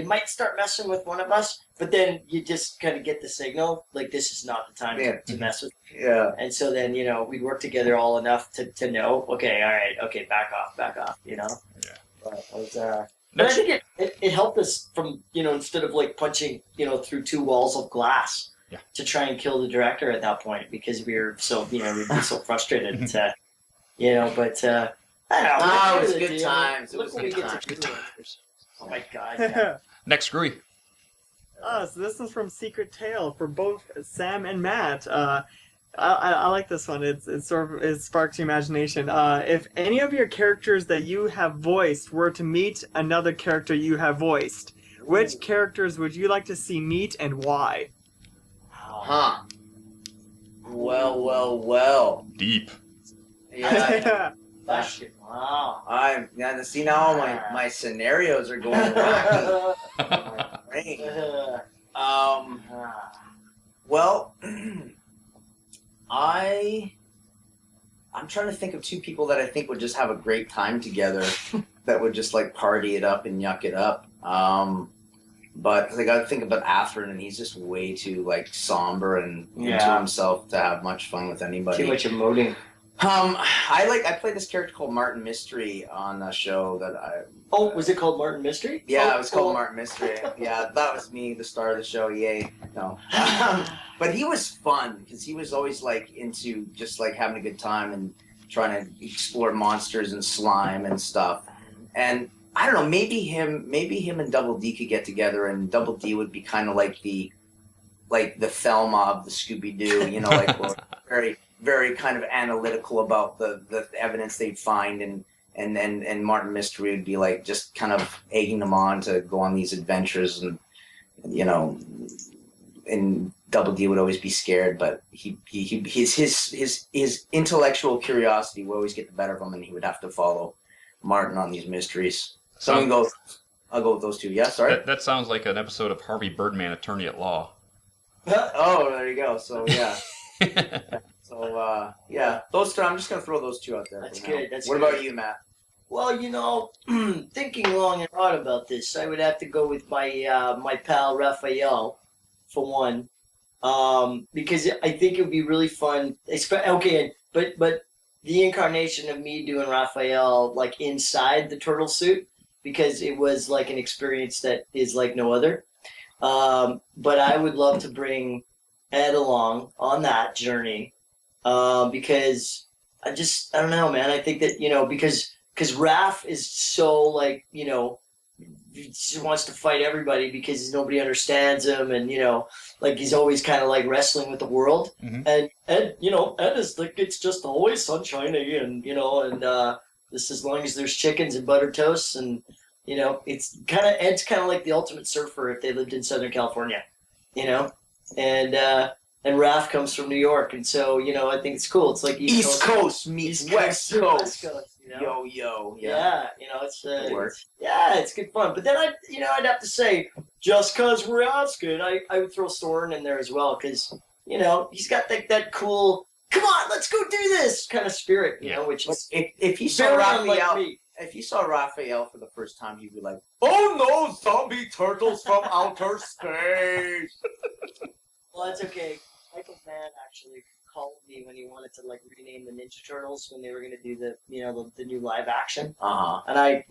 might start messing with one of us, but then you just kind of get the signal like this is not the time Yeah. to mess with. Yeah. And so then we'd work together all enough to know okay, all right, okay, back off. Yeah. But it was, but I Next, think it helped us from instead of like punching through two walls of glass Yeah. to try and kill the director at that point because we were so we'd be so frustrated but I don't know. Ah, it was look at good the times. It Look was what we good get times. to do. Oh my god! Yeah. next screwy. So this is from Secret Tale for both Sam and Matt. I like this one. It sparks your imagination. If any of your characters that you have voiced were to meet another character you have voiced, which characters would you like to see meet and why? Huh. Well. Deep. Yeah. Wow. See now my scenarios are going wacky. Brain. Well, I'm trying to think of two people that I think would just have a great time together, that would just like party it up and yuck it up. But I got to think about Athrun, and he's just way too like somber and into Yeah. himself to have much fun with anybody. Too much emoting. I played this character called Martin Mystery on a show that I. Oh, was it called Martin Mystery? Yeah, it was called Martin Mystery. Yeah, that was me, the star of the show. Yay! No, but he was fun because he was always like into just like having a good time and trying to explore monsters and slime and stuff. And I don't know, maybe him and Double D could get together, and Double D would be kind of like the Thelma of the Scooby Doo, you know, like very, very kind of analytical about the evidence they'd find, and Martin Mystery would be like just kind of egging them on to go on these adventures, and you know, and Double D would always be scared, but his intellectual curiosity would always get the better of him, and he would have to follow Martin on these mysteries. So I'll go with those two. Yeah, sorry. That sounds like an episode of Harvey Birdman, Attorney at Law. Oh, there you go. So yeah. So yeah, those two. I'm just gonna throw those two out there. That's good. What about you, Matt? Well, you know, thinking long and hard about this, I would have to go with my my pal Raphael, for one, because I think it would be really fun. Okay, but the incarnation of me doing Raphael like inside the turtle suit, because it was like an experience that is like no other. But I would love to bring Ed along on that journey, because I don't know, man. I think that, you know, because Raph is so like, you know, he just wants to fight everybody because nobody understands him, and you know, like he's always kind of like wrestling with the world. Mm-hmm. And Ed, you know, Ed is like, it's just always sunshiny, and you know, and this, as long as there's chickens and butter toasts, and you know, it's kind of, Ed's kind of like the ultimate surfer if they lived in Southern California, you know, and Raph comes from New York, and so you know, I think it's cool. It's like East Coast meets West Coast. You know? Yo, Yeah, you know, it's good fun. But then I'd have to say, just cause we're asking, I would throw Soren in there as well, because you know, he's got that cool, come on, let's go do this kind of spirit, you know, which is if you saw Raphael, if you saw Raphael for the first time, he'd be like, "Oh no, zombie turtles from outer space." Well, that's okay. Michael Mann actually called me when he wanted to like rename the Ninja Turtles when they were going to do the new live action. And I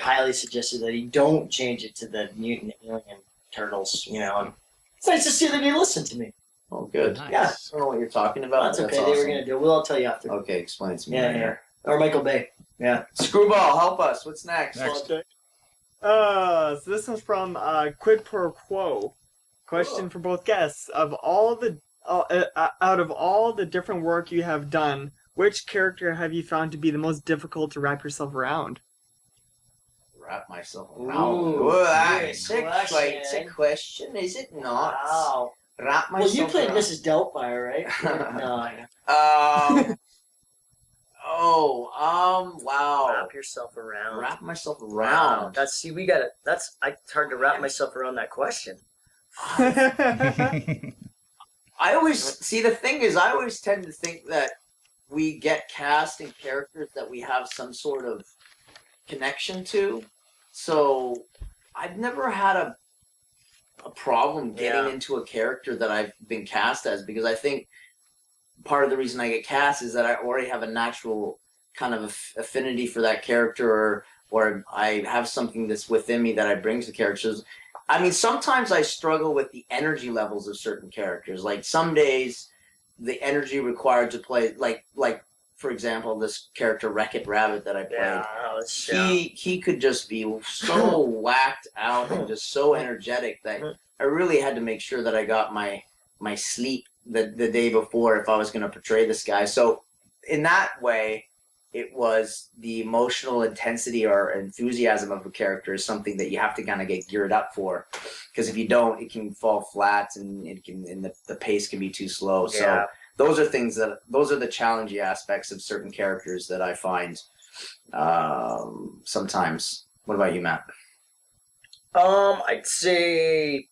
highly suggested that he don't change it to the Mutant Alien Turtles. You know, and it's nice to see that he listened to me. Oh, good. Nice. Yeah, I don't know what you're talking about. That's okay. Awesome. They were going to do it. Well, I'll tell you after. Okay, explain it to me. Yeah. Or Michael Bay. Yeah. Screwball, help us. What's next? Okay. So this one's from Quid Pro Quo. Question for both guests: out of all the different work you have done, which character have you found to be the most difficult to wrap yourself around? Wrap myself around. Ooh, That's good it's a question, is it not? Wow. Wrap myself Well, you played around. Mrs. Doubtfire, right? No. Wow. Wrap yourself around. Wrap myself Wow. around. It's hard to wrap myself around that question. I always see, the thing is, I always tend to think that we get cast in characters that we have some sort of connection to. So I've never had a problem getting into a character that I've been cast as, because I think part of the reason I get cast is that I already have a natural kind of affinity for that character, or I have something that's within me that I bring to characters. I mean, sometimes I struggle with the energy levels of certain characters. Like some days, the energy required to play, like for example, this character Wreck-It Rabbit that I played. He could just be so whacked out and just so energetic that I really had to make sure that I got my sleep the day before if I was going to portray this guy. So in that way, it was the emotional intensity or enthusiasm of a character is something that you have to kind of get geared up for, because if you don't, it can fall flat, and the pace can be too slow. So those are the challenging aspects of certain characters that I find sometimes. What about you, Matt? I'd say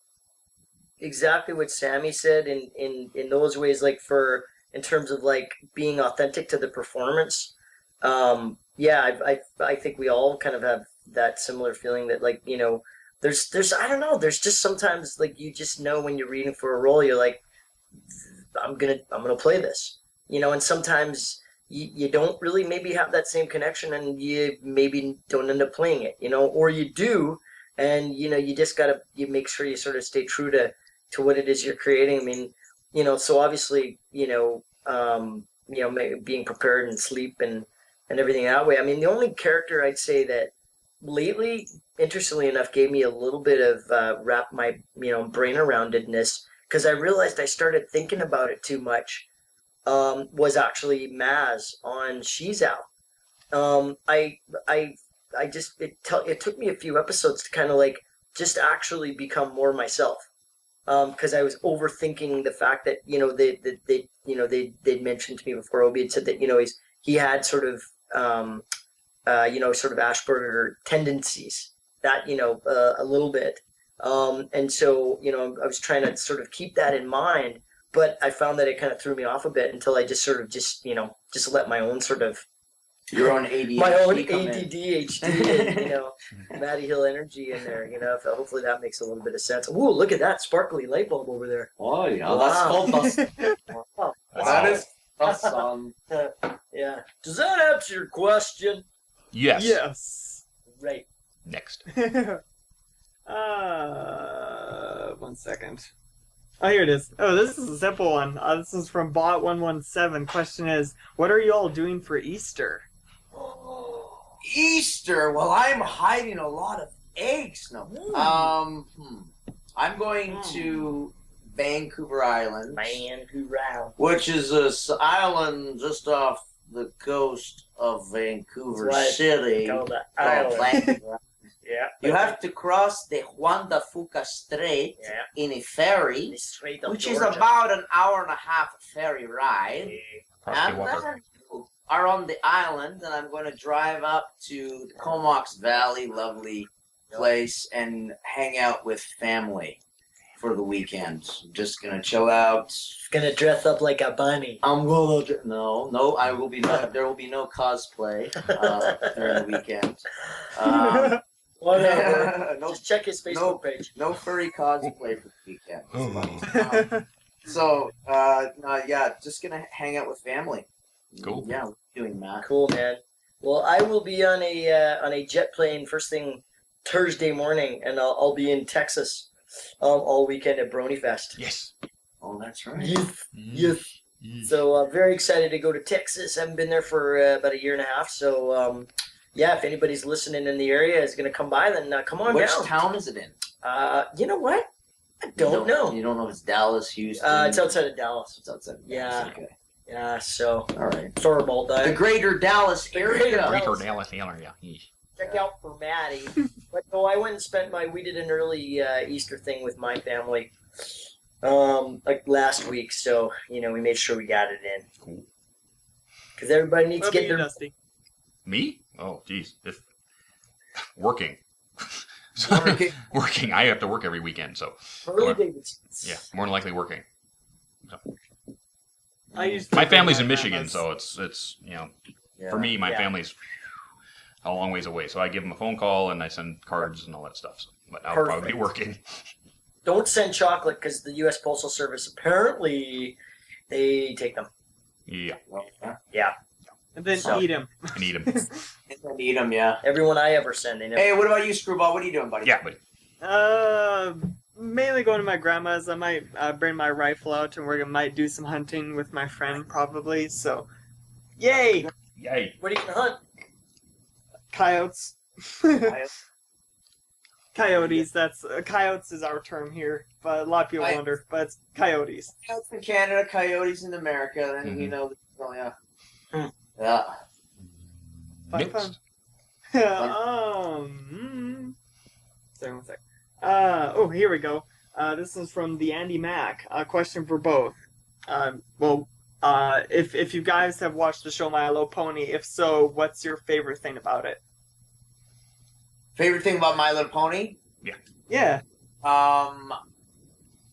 exactly what Sammy said in those ways, like in terms of like being authentic to the performance. I think we all kind of have that similar feeling that, like, you know, there's I don't know, there's just sometimes like you just know when you're reading for a role, you're like, I'm gonna play this, you know, and sometimes you don't really maybe have that same connection, and you maybe don't end up playing it, or you do, and you just gotta make sure you sort of stay true to what it is you're creating. I mean, so obviously, being prepared and sleep and everything that way. I mean, the only character I'd say that lately, interestingly enough, gave me a little bit of wrap my brain around itness, because I realized I started thinking about it too much. Was actually Maz on Shizao. It took me a few episodes to kind of like just actually become more myself. Because I was overthinking the fact that they'd mentioned to me before. Obi had said that he had sort of sort of Asperger tendencies, that a little bit, and so I was trying to sort of keep that in mind, but I found that it kind of threw me off a bit until I just let my own sort of Your own ADHD. my own come in. ADD, HD, and Matty Hill energy in there. Hopefully that makes a little bit of sense. Ooh, look at that sparkly light bulb over there. Oh yeah, Wow. that's called dust. Wow. That is dust on. Yeah. Does that answer your question? Yes. Yes. Right. Next. 1 second. Oh, here it is. Oh, this is a simple one. This is from Bot117. Question is, what are you all doing for Easter? Easter. Well, I'm hiding a lot of eggs. No. I'm going to Vancouver Island, Vancouver. which is island just off the coast of Vancouver That's right. City. Called the called island. Vancouver. Yeah. You have to cross the Juan de Fuca Strait in a ferry, The Strait of which is Georgia. about an hour and a half ferry ride. Property And walker. then you are on the island, and I'm going to drive up to the Comox Valley, lovely place, and hang out with family for the weekend. I'm just going to chill out. Gonna dress up like a bunny. I'm going to no. I will be there will be no cosplay during the weekend. Whatever. no, Just check his Facebook page. no furry cosplay for the weekend. So just gonna hang out with family. Cool. Yeah, we're doing that. Cool, man. Well, I will be on a jet plane first thing Thursday morning, and I'll be in Texas all weekend at Brony Fest. Yes. Oh, that's right. Yes. So very excited to go to Texas. Haven't been there for about a year and a half. So if anybody's listening in the area is going to come by, then come on Which down. town is it in? You know what? I don't know. You don't know if it's Dallas, Houston. It's outside of Dallas. It's outside. Of Yeah. Dallas, okay. Yeah. So All right. Thorvald, The greater Dallas area. Greater Greater Dallas. Dallas area. Yeesh. check out for Maddie. But no, I went and spent we did an early Easter thing with my family, like last week. So we made sure we got it in. Cool. Because everybody needs What to about get you, their. Dusty? Me? Oh, geez. Working. Working. Working. I have to work every weekend, so Harley Davidsons. yeah, more than likely working. I used to My go to family's my in Michigan, grandma's. so it's Yeah. for me, my Yeah. family's a long ways away. So I give them a phone call and I send cards and all that stuff. So, but I'll probably be Perfect. working. Don't send chocolate because the U.S. Postal Service apparently they take them. Yeah, Yeah, And then So- eat him. and eat them. Need them, yeah. everyone I ever send, they never. Hey, what about you, Screwball? What are you doing, buddy? Yeah, but Mainly going to my grandma's. I might bring my rifle out and we might do some hunting with my friend probably. So, yay! yay. What are you gonna hunt? Coyotes. Coyotes. That's coyotes is our term here, but a lot of people Coyotes. wonder. But it's coyotes. Coyotes in Canada, coyotes in America, and Mhm. you know, oh yeah. Hmm. Yeah. Fun, Mixed. Sorry, 1 sec. Here we go. This is from the Andy Mack. A question for both. If you guys have watched the show My Little Pony, if so, what's your favorite thing about it? Favorite thing about My Little Pony? Yeah.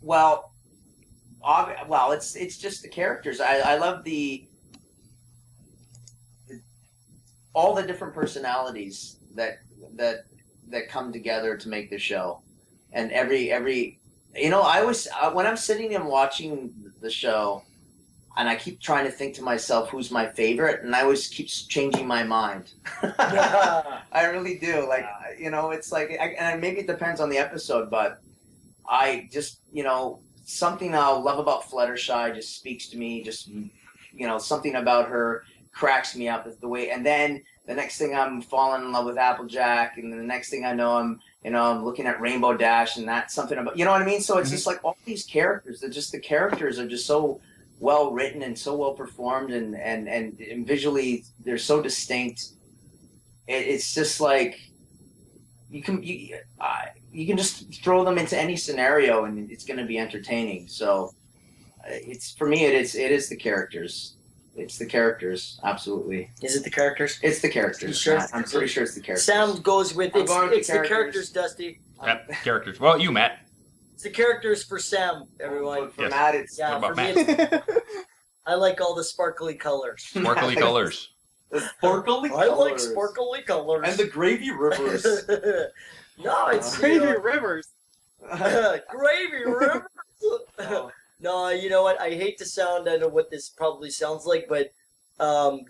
Well, it's just the characters. I love all the different personalities that come together to make the show, and every I always when I'm sitting and watching the show, and I keep trying to think to myself who's my favorite, and I always keep changing my mind. I really do. Like, you know, it's like, and maybe it depends on the episode, but I just, you know, something I love about Fluttershy just speaks to me. Just, you know, something about her cracks me up the way. And then the next thing I'm falling in love with Applejack, and then the next thing I know I'm looking at Rainbow Dash, and that's something about, you know what I mean? So it's just like all these characters. The characters are just so well written and so well performed, and visually they're so distinct. It's just like you can just throw them into any scenario and it's going to be entertaining. So it's, for me, it is the characters. It's the characters, absolutely. Is it the characters? It's the characters. You sure? I'm pretty sure it's the characters. Sam goes with it's going with the characters, Dusty. Yep, characters. Well, you, Matt. It's the characters for Sam, everyone. For Yes. Matt, it's Yeah, What for about me, it's, I like all the sparkly colors. Sparkly colors. the sparkly I like colors. sparkly colors. And the gravy rivers. No, it's Gravy Rivers. gravy rivers. No, you know what? I hate to sound, I know what this probably sounds like, but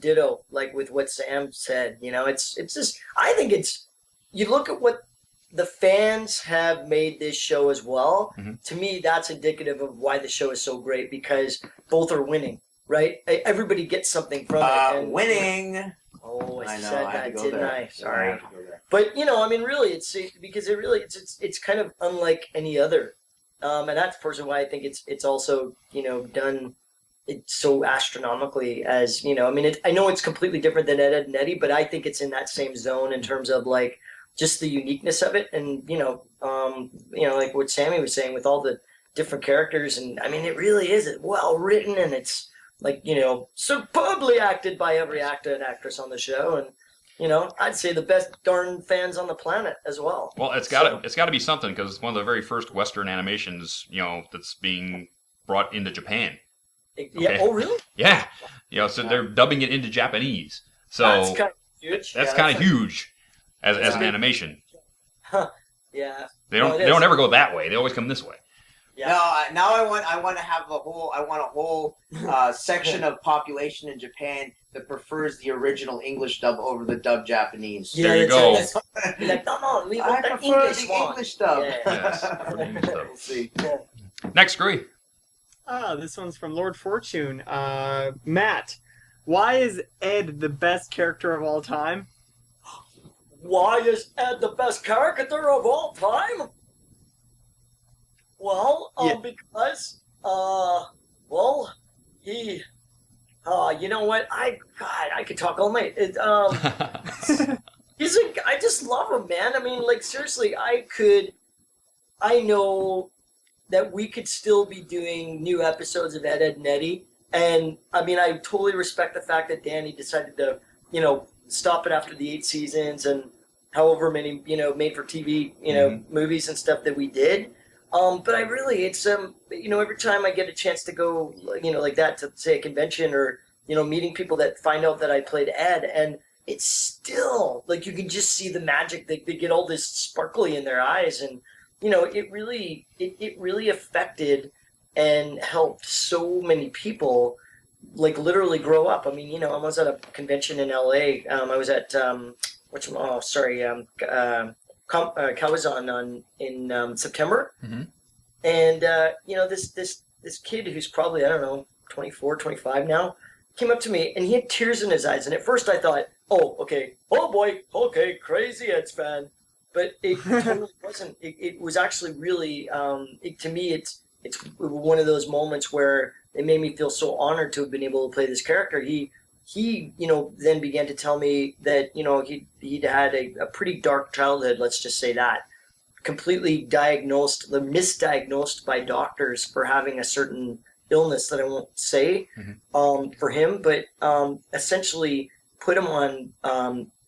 ditto, like with what Sam said. You know, it's just, I think it's, you look at what the fans have made this show as well. Mhm. To me, that's indicative of why the show is so great, because both are winning, right? Everybody gets something from it. And, winning. Oh, I I know. said I had that, to go didn't there. I? Yeah, Sorry. I had to go there. But you know, I mean, really, it's because it really it's kind of unlike any other, and that's personally why I think it's also, you know, done it so astronomically. As you know, I mean, I know it's completely different than Ed, and Eddy, but I think it's in that same zone in terms of like just the uniqueness of it, and you know, like what Sammy was saying with all the different characters, and I mean, it really is well written, and it's like, you know, superbly acted by every actor and actress on the show, and you know, I'd say the best darn fans on the planet as well. Well, it's got to be something, because it's one of the very first Western animations, you know, that's being brought into Japan. Yeah. Okay. Oh, really? Yeah, you know, so they're dubbing it into Japanese. So That's kind of huge. that's Yeah, kind of like- huge as an animation. Yeah. They No, don't it they don't is. ever go that way. They always come this way. Yeah. No, now I want to have a whole section of population in Japan that prefers the original English dub over the dub Japanese. Yeah, There you that's go. right. Be like, come on, we I want the prefer English the one. English dub. Yeah. Yes, prefer the English dub. We'll see. Next, Gree. This one's from Lord Fortune. Matt, why is Ed the best character of all time? Why is Ed the best character of all time? Well, Yeah. because, he, you know what? I could talk all night. I just love him, man. I mean, like, seriously, I know that we could still be doing new episodes of Ed, Ed, and Eddy. And, I mean, I totally respect the fact that Danny decided to, you know, stop it after the 8 seasons and however many, you know, made-for-TV, you know, movies and stuff that we did. But I really, it's, you know, every time I get a chance to go, you know, like that, to, say, a convention or, you know, meeting people that find out that I played Ed, and it's still, like, you can just see the magic. They get all this sparkly in their eyes, and, you know, it really affected and helped so many people, like, literally grow up. I mean, you know, I was at a convention in LA. I was at Kawazan in September, and you know, this kid who's probably, I don't know, 24, 25 now, came up to me and he had tears in his eyes. And at first I thought, oh, okay, oh boy, okay, crazy Eds fan. But it totally wasn't. It was actually really, to me, it's one of those moments where it made me feel so honored to have been able to play this character. He you know, then began to tell me that, you know, he'd had a pretty dark childhood, let's just say that. Completely misdiagnosed by doctors for having a certain illness that I won't say for him, but essentially put him on,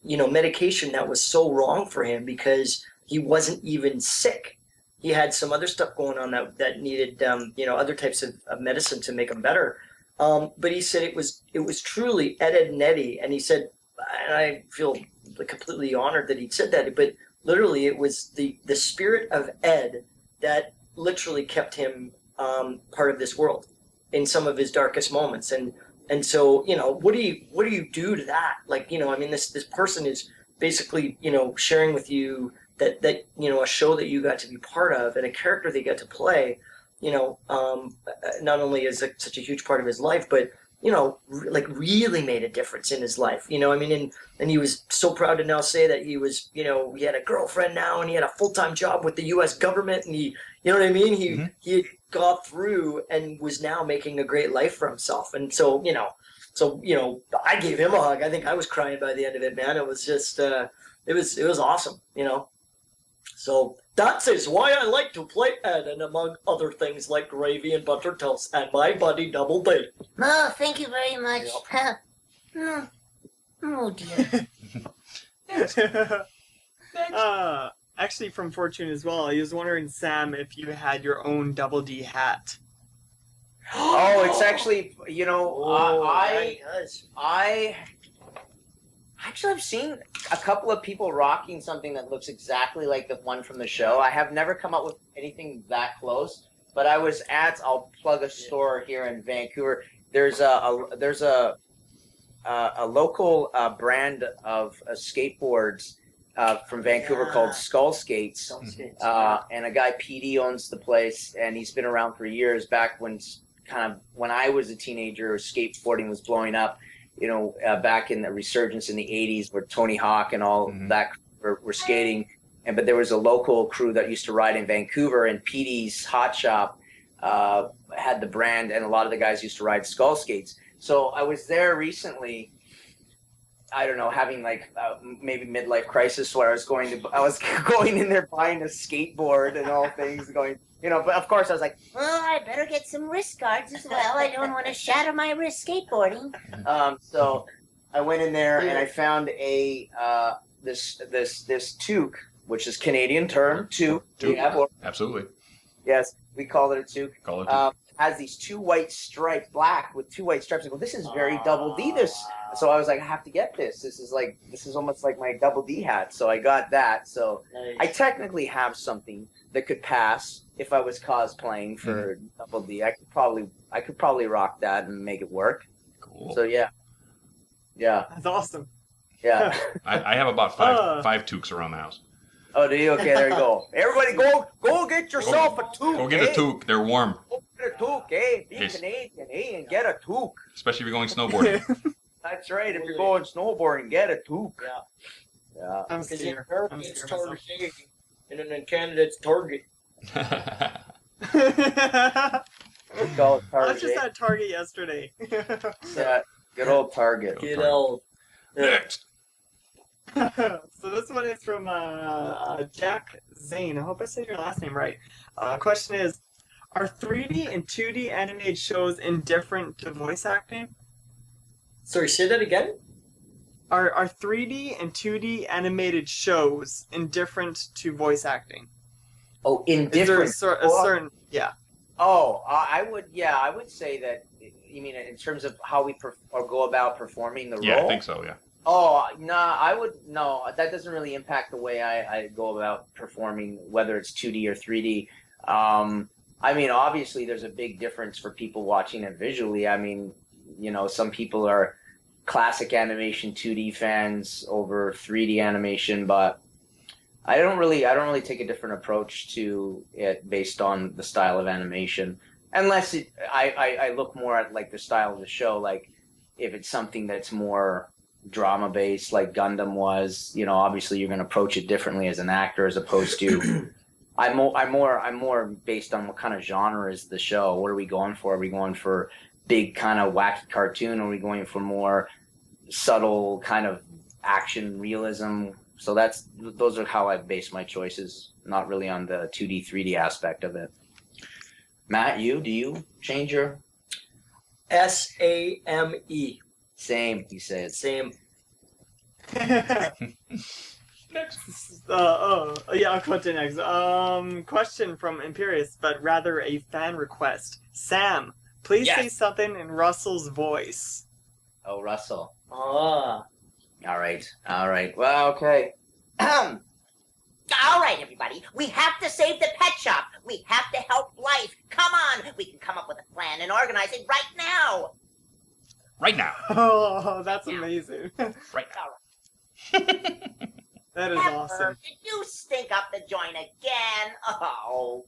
you know, medication that was so wrong for him because he wasn't even sick. He had some other stuff going on that needed, you know, other types of medicine to make him better. But he said it was truly Ed, Ed, and Eddy, and he said, and I feel completely honored that he said that, but literally it was the spirit of Ed that literally kept him part of this world. in some of his darkest moments. And so, what do you do to that? Like, I mean, this person is basically, sharing with you that a show that you got to be part of and a character they got to play, not only is it such a huge part of his life, but like really made a difference in his life. I mean, and he was so proud to now say that he was, he had a girlfriend now and he had a full-time job with the U.S. government, and he, you know what I mean? He had got through and was now making a great life for himself. And so, I gave him a hug. I think I was crying by the end of it, man. It was just, it was awesome, So that is why I like to play Ed, and among other things like gravy and butter toast, and my buddy Double D. Oh, thank you very much. Oh dear. Actually, from Fortune as well, I was wondering, Sam, if you had your own Double D hat. Oh, it's actually, I've seen a couple of people rocking something that looks exactly like the one from the show. I have never come up with anything that close, but I was I'll plug a store here in Vancouver. There's a local brand of skateboards from Vancouver called Skull Skates. And a guy, PD, owns the place, and he's been around for years, back when I was a teenager, skateboarding was blowing up. Back in the resurgence in the 80s, where Tony Hawk and all that were skating. But there was a local crew that used to ride in Vancouver, and PD's Hot Shop had the brand, and a lot of the guys used to ride Skull Skates. So I was there recently, I don't know, having like maybe midlife crisis, where I was going in there buying a skateboard and all things, going, but of course I was like, Well, I better get some wrist guards as well. I don't want to shatter my wrist skateboarding. so I went in there and I found this toque, which is Canadian term, toque. Absolutely. Yes, we call it a toque. Call it. Has these two white stripes, black with two white stripes. I go, this is very Double D. So I was like, I have to get this. This is almost like my Double D hat. So I got that. So Nice. I technically have something that could pass if I was cosplaying for Double D. I could probably rock that and make it work. Cool. So yeah. That's awesome. Yeah. I have about five toques around the house. Oh, do you? Okay, there you go. Everybody, go get yourself a toque. Go get a toque. They're warm. Go get a toque, eh? Be Yes. Canadian, eh? And get a toque. Especially if you're going snowboarding. That's right. If you're going snowboarding, get a toque. Yeah. I'm Because in scared. America, I'm it's scared myself. Target, and then in Canada, it's Target. Call it I was Target. just at Target yesterday. Yeah, good old Target. Get out. Next. So this one is from Jack Zane. I hope I said your last name right. Question is, are 3D and 2D animated shows indifferent to voice acting? Sorry, say that again? Are 3D and 2D animated shows indifferent to voice acting? Oh, Is there a certain yeah? Oh, I would say that. You mean in terms of how we go about performing the role? Yeah, I think so. Yeah. Oh, no, that doesn't really impact the way I go about performing, whether it's 2D or 3D. I mean, obviously there's a big difference for people watching it visually. I mean, some people are classic animation 2D fans over 3D animation, but I don't really take a different approach to it based on the style of animation, unless I look more at like the style of the show, like if it's something that's more drama based like Gundam was, obviously you're going to approach it differently as an actor as opposed to I'm more based on what kind of genre is the show. What are we going for? Are we going for big kind of wacky cartoon? Or are we going for more subtle kind of action realism? So those are how I base my choices, not really on the 2D 3D aspect of it. Matt, do you change your SAME? Same, he said. Same. Next. Yeah, I'll go to next. Question from Imperius, but rather a fan request. Sam, please say something in Russell's voice. Oh, Russell. Ah. All right. Well, okay. All right, everybody. We have to save the pet shop. We have to help life. Come on. We can come up with a plan and organize it right now. Right now. Oh, that's amazing. Right now. That is Pepper, awesome. did you stink up the joint again? Oh.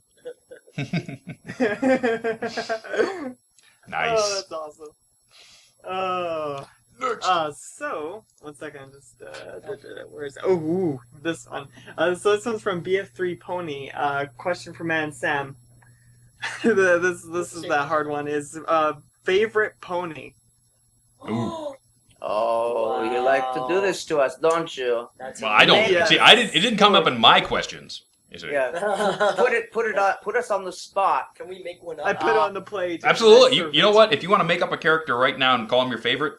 Nice. Oh, that's awesome. Oh. So, one second, just, where is it? Oh, ooh, this one. So this one's from BF3 Pony. Question for Man Sam. This is the hard one, is, favorite pony? Ooh. Oh, you like to do this to us, don't you? That's Well, I don't Yeah. see. It didn't come up in my questions. Is it? Yeah. Put us on the spot. Can we make one up? I put on the plate. Absolutely. You know what? If you want to make up a character right now and call him your favorite,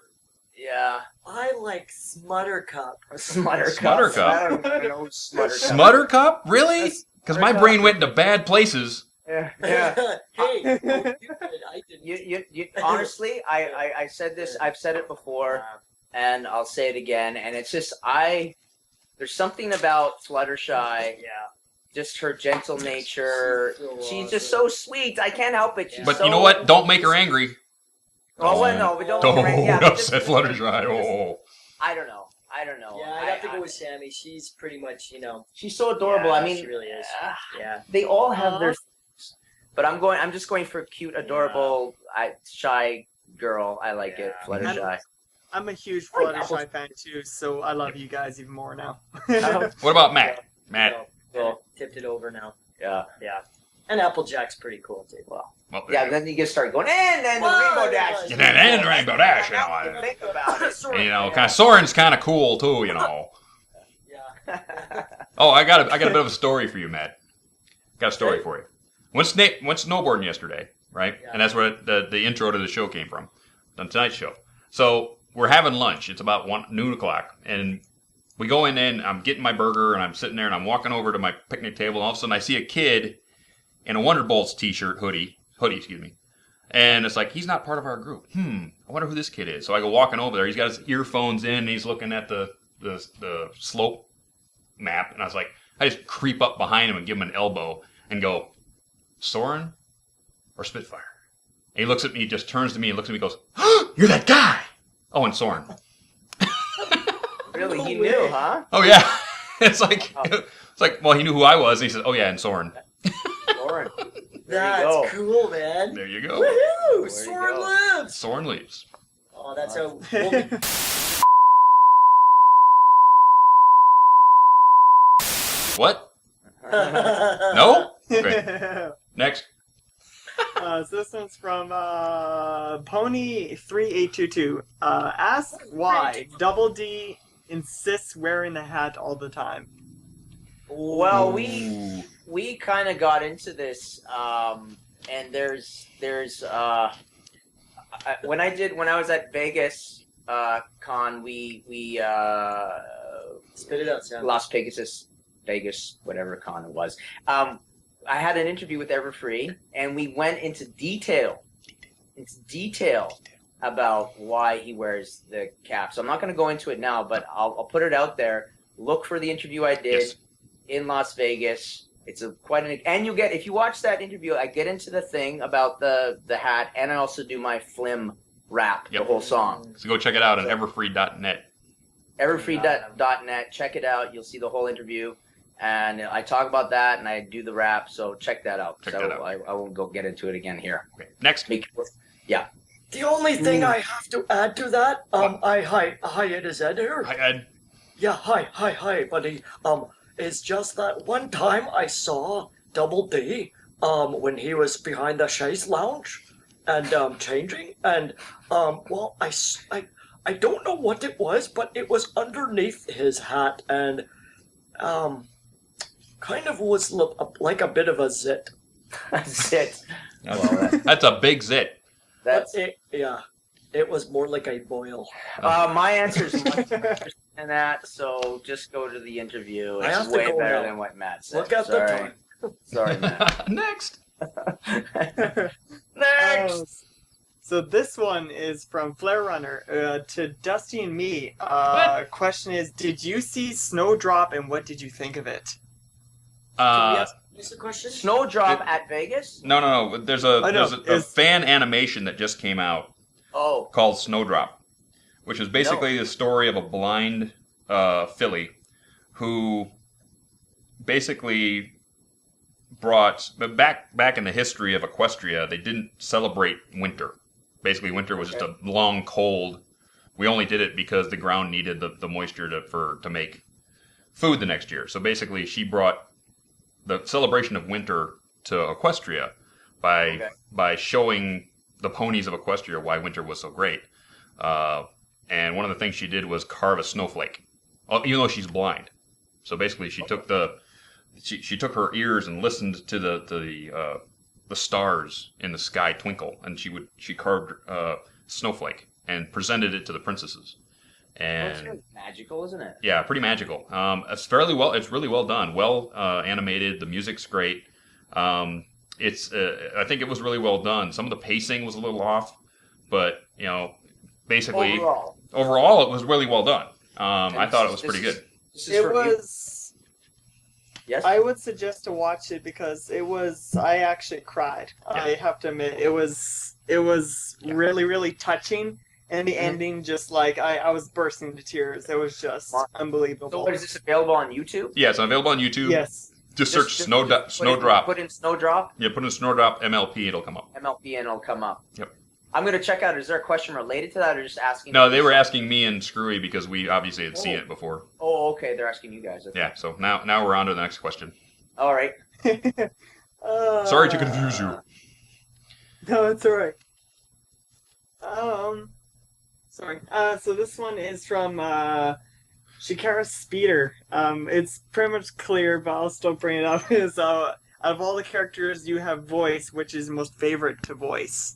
Yeah. I like Smuttercup. Smuttercup. Smuttercup. I don't even know who Smuttercup. Smuttercup? Really? Because my brain went into bad places. Yeah. Yeah. Hey, you did. I didn't. You honestly, I said this. I've said it before, and I'll say it again. And it's just there's something about Fluttershy. Yeah. Just her gentle nature. She's so She's just so sweet. I can't help it. She's But so, you know what? Don't make her angry. Oh, well, no, but don't. Don't yeah, but upset Fluttershy. Oh. I don't know. Yeah, I'd have to go with Sammy. She's pretty much, She's so adorable. Yeah, I mean, she really is. Yeah. they all have their. But I'm just going for cute, adorable, shy girl. I like it, Fluttershy. I'm a huge Fluttershy fan too, so I love you guys even more now. What about Matt? Matt. Well, tipped it over now. Yeah. Yeah. And Applejack's pretty cool too. Well, Well, yeah. Then you get started going, and then the Whoa, Rainbow Dash. yeah, And Rainbow Dash, you Now know. to think about it. And, you know, kind of Soren's kind of cool too, you know. Yeah. Oh, I got a bit of a story for you, Matt. Got a story for you. Went snowboarding yesterday, right? Yeah. And that's where the intro to the show came from, the Tonight Show. So we're having lunch. It's about noon o'clock, and we go in, and I'm getting my burger, and I'm sitting there, and I'm walking over to my picnic table, and all of a sudden I see a kid in a Wonderbolts hoodie, excuse me. And it's like, he's not part of our group. I wonder who this kid is. So I go walking over there. He's got his earphones in, and he's looking at the slope map, and I was like, I just creep up behind him and give him an elbow and go, Soren or Spitfire? And he looks at me, just turns to me and looks at me and goes, oh, you're that guy! Oh, and Soren. Really, he knew, huh? Oh, yeah. It's like, well, he knew who I was, and he said, oh, yeah, and Soren. Lauren. That's cool, man. There you go. Woohoo! you Soren go. lives! Soren leaves. Oh, that's how. What? No? Okay. Next. So this one's from Pony3822. Ask why Double D insists wearing the hat all the time. Well, we kind of got into this, and there's when I was at Vegas con, we Spit it out, Sam. Las Vegas, whatever con it was. I had an interview with Everfree, and we went into detail about why he wears the cap. So I'm not going to go into it now, but I'll put it out there. Look for the interview I did in Las Vegas. It's and you get, if you watch that interview, I get into the thing about the hat, and I also do my Flim rap, the whole song. So go check it out on everfree.net. Everfree.net. Check it out. You'll see the whole interview. And I talk about that, and I do the rap, so check that out. I won't go get into it again here. Okay. Next. Yeah. The only thing I have to add to that, hi, it is Ed here. Hi, Ed. Yeah, hi, buddy. It's just that one time I saw Double D, when he was behind the chaise lounge, and changing, and well, I don't know what it was, but it was underneath his hat, and kind of was like a bit of a zit. Zit. That's a big zit. That's it was more like a boil. my answer is much better than that. So just go to the interview. I It's have to way go better now. than what Matt said. Look at the time. Sorry, Matt. Next. Next. So this one is from Flare Runner to Dusty and me. Question is, did you see Snowdrop and what did you think of it? Can we ask this a question? Snowdrop at Vegas? No. There's a I know, there's a fan animation that just came out Oh, called Snowdrop, which is basically the story of a blind filly who basically brought back in the history of Equestria, they didn't celebrate winter. Basically, winter was just a long cold. We only did it because the ground needed the moisture to make food the next year. So basically, she brought the celebration of winter to Equestria by showing the ponies of Equestria why winter was so great. And one of the things she did was carve a snowflake, even though she's blind. So basically, she took she took her ears and listened to the stars in the sky twinkle, and she carved snowflake and presented it to the princesses. And that's really magical, isn't it? yeah, pretty magical. It's really well done, well animated. The music's great. I think it was really well done. Some of the pacing was a little off, but basically overall it was really well done. I thought it was pretty good. It was. Yes. I would suggest to watch it because I actually cried. Yeah. I have to admit, it was really, really touching. And the ending, just like, I was bursting into tears. It was just unbelievable. So, what is this available on YouTube? Yeah, it's available on YouTube. Yes. Just search Snowdrop. Put in Snowdrop. Yeah, put in Snowdrop MLP, it'll come up. MLP, and it'll come up. Yep. I'm going to check out, is there a question related to that, or just asking? No, they were asking me and Screwy because we obviously had seen it before. Oh, okay, they're asking you guys. Okay. Yeah, so now we're on to the next question. All right. Sorry to confuse you. No, it's alright. Sorry. So this one is from Shikara Speeder. It's pretty much clear, but I'll still bring it up. Is out of all the characters you have voiced, which is most favorite to voice?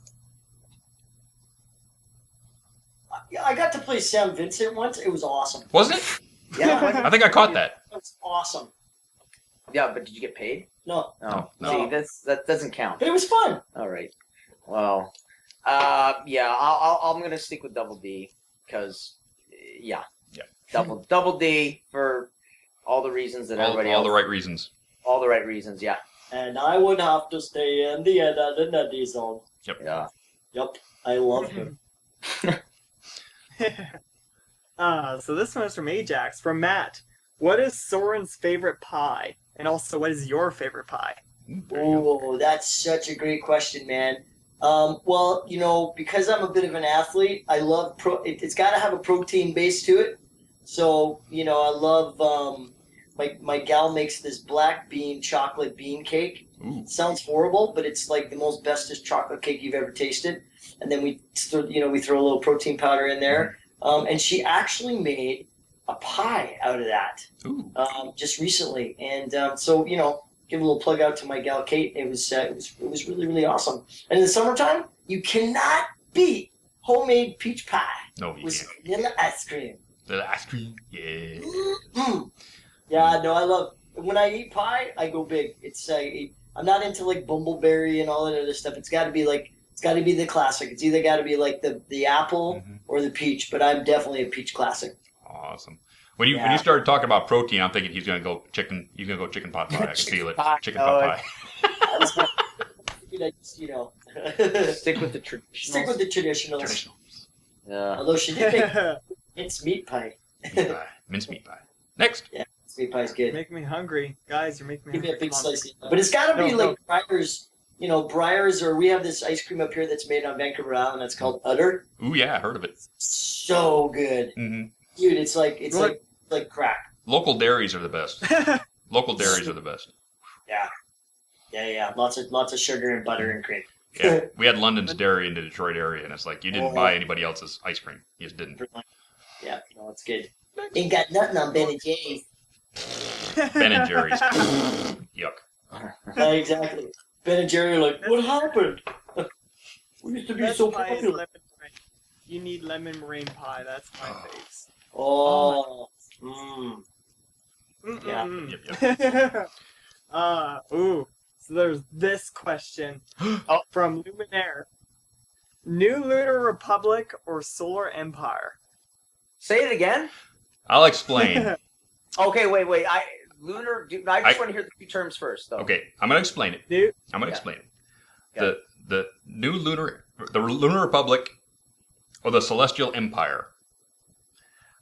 Yeah, I got to play Sam Vincent once. It was awesome. Was it? Yeah. I think I caught that. It was awesome. Yeah, but did you get paid? No, No. No. See, that doesn't count. but it was fun. All right. Well, yeah, I'm gonna stick with Double D because, yeah, Double D for all the reasons that everybody All else. the right reasons. All the right reasons. Yeah. And I would have to stay in the end of the nutty zone. Yeah. Yep, I love him. So this one is from Ajax. From Matt. What is Soren's favorite pie? And also, what is your favorite pie? Oh, that's such a great question, man. Well, because I'm a bit of an athlete, I love it's got to have a protein base to it. So, I love my gal makes this black bean chocolate bean cake. Ooh. It sounds horrible, but it's like the most bestest chocolate cake you've ever tasted. And then we throw a little protein powder in there. And she actually made a pie out of that just recently. And so, give a little plug out to my gal Kate. It was really, really awesome. And in the summertime, you cannot beat homemade peach pie No, you with can't. vanilla ice cream. The ice cream. Yeah. Mm. Yeah, no, I love when I eat pie. I go big. It's I'm not into like bumbleberry and all that other stuff. It's got to be the classic. It's either got to be like the apple or the peach. But I'm definitely a peach classic. Awesome. When you started talking about protein, I'm thinking he's gonna go chicken. He's gonna go chicken pot pie. I can feel it. pie. Chicken pot pie. Stick with the traditional. Stick with the traditionals. Traditional. Yeah. Although she did make it's meat pie. Meat pie. Mincemeat pie. Next. Yeah, meat pie's good. Make me hungry. Guys, you're making me Give me hungry. a big slice. But it's got to be like Breyers. Breyers, or we have this ice cream up here that's made on Vancouver Island. That's called Udder. Ooh yeah, I heard of it. So good, Mm-hmm. dude. It's like crack. Local dairies are the best. Local dairies are the best. Yeah. Lots of sugar and butter and cream. Yeah, we had London's Dairy in the Detroit area, and it's like you didn't buy anybody else's ice cream. You just didn't. Yeah, no, it's good. Ain't got nothing on Ben and Jerry's. Ben and Jerry's. Yuck. Exactly. Ben and Jerry are like, what happened? We used to be Best so pie is popular. lemon meringue. You need lemon meringue pie. That's my face. Oh. Yeah. Yep. Ooh. So there's this question from Luminaire. New Lunar Republic or Solar Empire? Say it again. I'll explain. Okay, wait. lunar. I just want to hear the two terms first, though. Okay, I'm going to explain it. Dude. I'm going to explain it. Okay. The Lunar Republic, or the Celestial Empire.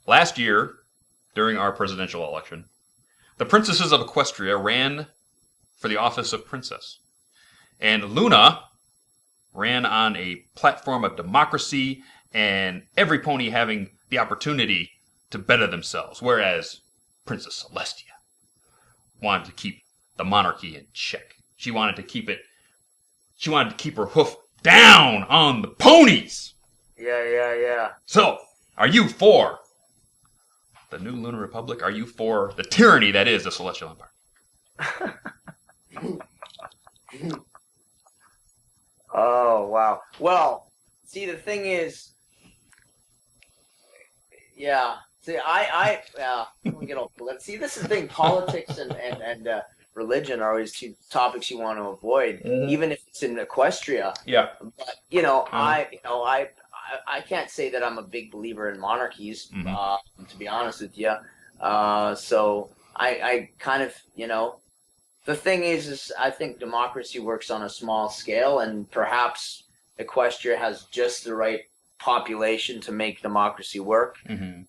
Last year, during our presidential election, the princesses of Equestria ran for the office of princess. And Luna ran on a platform of democracy and every pony having the opportunity to better themselves, whereas Princess Celestia wanted to keep the monarchy in check. She wanted to keep her hoof down on the ponies. Yeah. So, are you for the new Lunar Republic? Are you for the tyranny that is the Celestial Empire? Oh, wow. Well, see, the thing is, yeah. See, we get all, see, this is the thing. Politics and religion are always two topics you want to avoid, even if it's in Equestria. Yeah. But I can't say that I'm a big believer in monarchies, to be honest with you. So I kind of, the thing is I think democracy works on a small scale, and perhaps Equestria has just the right population to make democracy work.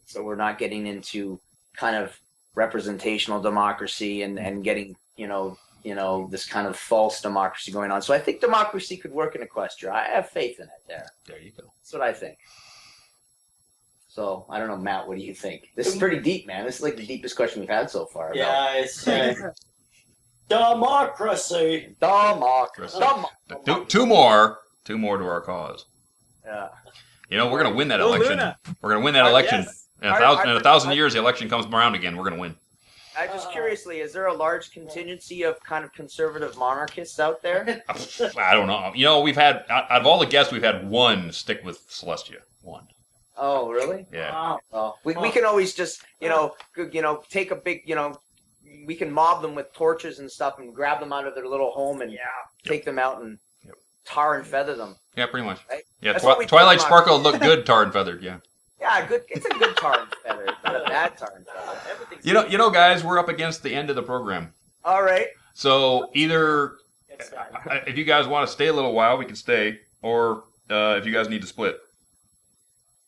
So we're not getting into kind of representational democracy and getting, this kind of false democracy going on. So I think democracy could work in Equestria. I have faith in it there. There you go. That's what I think. So I don't know, Matt, what do you think? This is pretty deep, man. This is like the deepest question we've had so far. Yeah, it's democracy. Democracy. Two more to our cause. Yeah. We're going to win that Oh, election. Luna. We're going to win that election. Yes. In a thousand years, the election comes around again. We're going to win. I just curiously, is there a large contingency of kind of conservative monarchists out there? I don't know. We've had, out of all the guests, we've had one stick with Celestia. One. Oh, really? Yeah. Wow. Oh, we can always just, take a big, we can mob them with torches and stuff and grab them out of their little home and take them out and tar and feather them. Yeah, pretty much. Right? Yeah, That's what we Twilight do, Sparkle looked good tar and feathered, yeah. Yeah, good. It's a good tar and feather, not a bad tar and feather. You know, guys, we're up against the end of the program. All right. So either, if you guys want to stay a little while, we can stay, or if you guys need to split.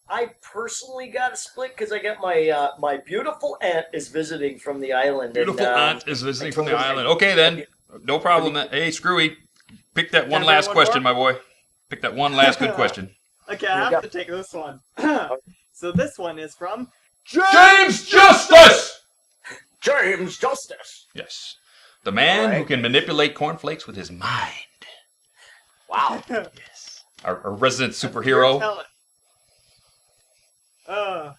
I personally got a split because I got my beautiful aunt is visiting from the island. Beautiful aunt is visiting from the island. Okay, then. No problem. Hey, Screwy, pick that one last question, my boy. Pick that one last good question. Okay, I have to take this one. So this one is from James Justice! James Justice. Yes. The man who can manipulate cornflakes with his mind. Wow. Yes. Our resident superhero. So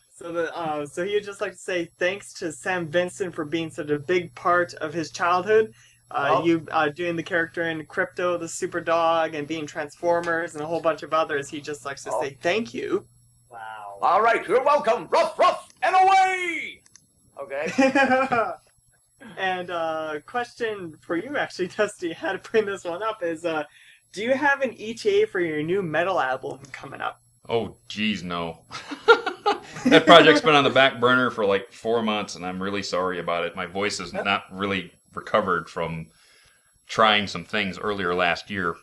he would just like to say thanks to Sam Vincent for being such a big part of his childhood. You doing the character in Crypto, the Super Dog, and being Transformers, and a whole bunch of others. He just likes to say thank you. Wow. All right, you're welcome. Ruff, and away. Okay. And question for you, actually, Dusty, how to bring this one up is, do you have an ETA for your new metal album coming up? Oh, geez, no. That project's been on the back burner for like 4 months, and I'm really sorry about it. My voice is not really recovered from trying some things earlier last year.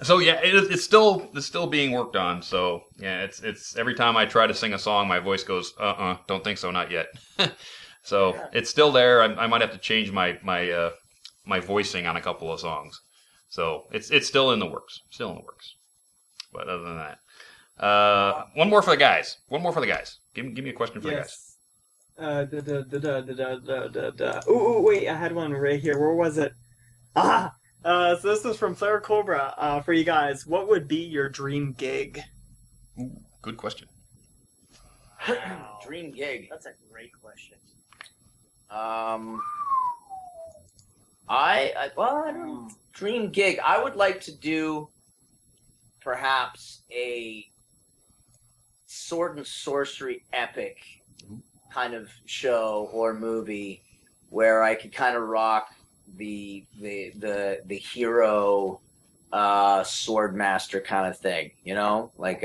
So yeah, it's still being worked on. So yeah, it's every time I try to sing a song, my voice goes, don't think so, not yet. So it's still there. I might have to change my voicing on a couple of songs. So it's still in the works. But other than that, one more for the guys. Give me a question for the guys. Oh, wait, I had one right here. Where was it? So this is from Sarah Cobra. For you guys, what would be your dream gig? Ooh, good question. Dream gig. That's a great question. I don't know. Dream gig. I would like to do perhaps a sword and sorcery epic kind of show or movie where I could kind of rock the hero sword master kind of thing, like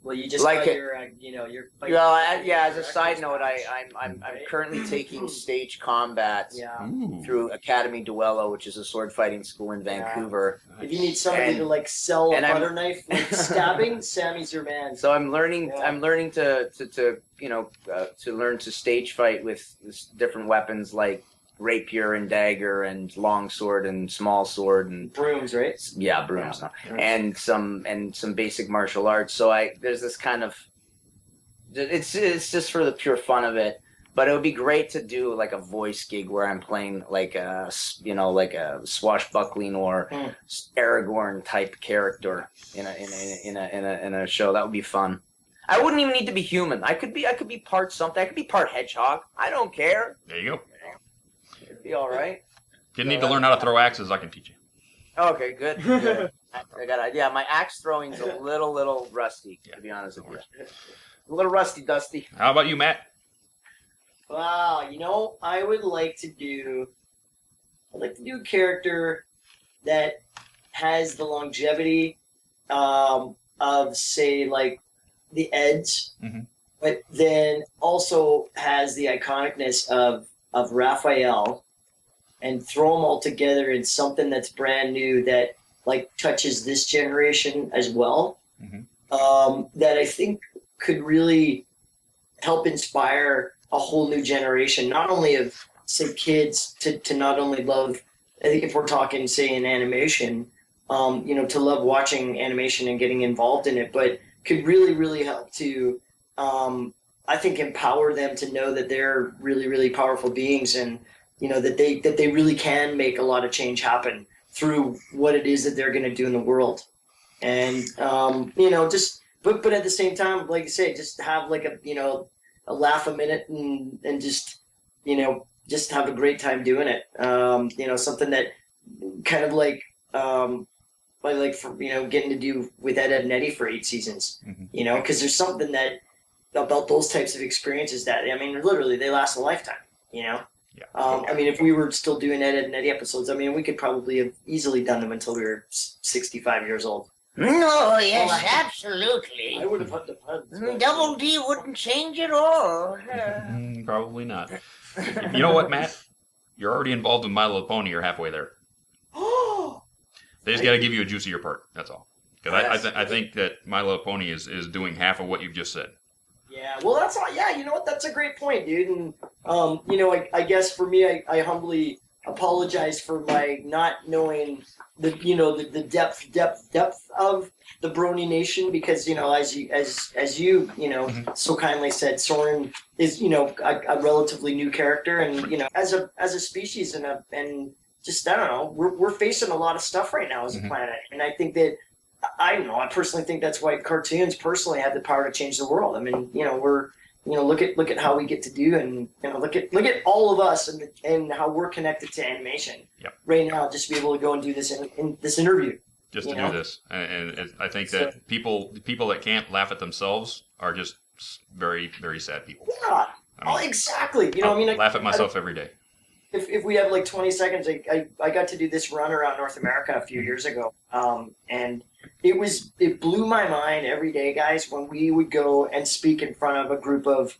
Well, you just Like got it- your. Well, as a side note, I'm currently taking stage combat Yeah. Ooh. through Academy Duello, which is a sword fighting school in Vancouver. If you need somebody And- to like sell a and I'm- butter knife like stabbing, Sammy's your man. So I'm learning. Yeah. I'm learning to learn to stage fight with different weapons like rapier and dagger and long sword and small sword and Brooms, right? brooms Yeah. and some basic martial arts. So there's this kind of it's just for the pure fun of it. But it would be great to do like a voice gig where I'm playing like a swashbuckling or Aragorn type character in a show. That would be fun. I wouldn't even need to be human. I could be part something. I could be part hedgehog. I don't care. There you go. It'd be all right. If you need to learn how to throw axes, I can teach you. Okay, good. Good. I got it. Yeah, my axe throwing's a little rusty, to be honest with you. A little rusty, Dusty. How about you, Matt? Wow, I would like to do a character that has the longevity of say like the Eds, Mhm. but then also has the iconicness of Raphael, and throw them all together in something that's brand new that like touches this generation as well. Mhm. That I think could really help inspire a whole new generation, not only of say kids to not only love, I think if we're talking say in animation, to love watching animation and getting involved in it, but could really, really help to, I think, empower them to know that they're really, really powerful beings, and that they really can make a lot of change happen through what it is that they're going to do in the world, and just but at the same time, like I say, just have like a laugh a minute and just just have a great time doing it. Something that kind of like for getting to do with Ed and Eddy for 8 seasons. Mhm. Because there's something that about those types of experiences that literally they last a lifetime. Yeah. If we were still doing Ed and Eddy episodes, we could probably have easily done them until we were 65 years old. No, yes, Well, absolutely. I would have had to. Double D wouldn't change at all. Probably not. You know what, Matt? You're already involved with My Little Pony. You're halfway there. They just got to give you a juicier part. That's all. Because I think that My Little Pony is doing half of what you've just said. Yeah, well, that's all. Yeah, that's a great point, dude. And I guess for me, I humbly apologize for my not knowing the depth of the Brony Nation, because as you so kindly said, Soren is a relatively new character, and as a species and just I don't know, we're facing a lot of stuff right now as a planet, and I think that. I don't know. I personally think that's why cartoons personally have the power to change the world. We're look at how we get to do, and look at all of us and how we're connected to animation right now. Just to be able to go and do this in this interview. Just to do this, and I think that people that can't laugh at themselves are just very, very sad people. Yeah, exactly. I laugh at myself every day. If we have like 20 seconds, I got to do this run around North America a few years ago, and it blew my mind every day, guys, when we would go and speak in front of a group of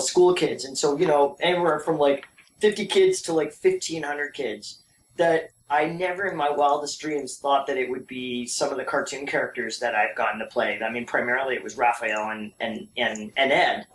school kids, and so anywhere from like 50 kids to like 1,500 kids, that I never in my wildest dreams thought that it would be some of the cartoon characters that I've gotten to play. Primarily it was Raphael and Ed.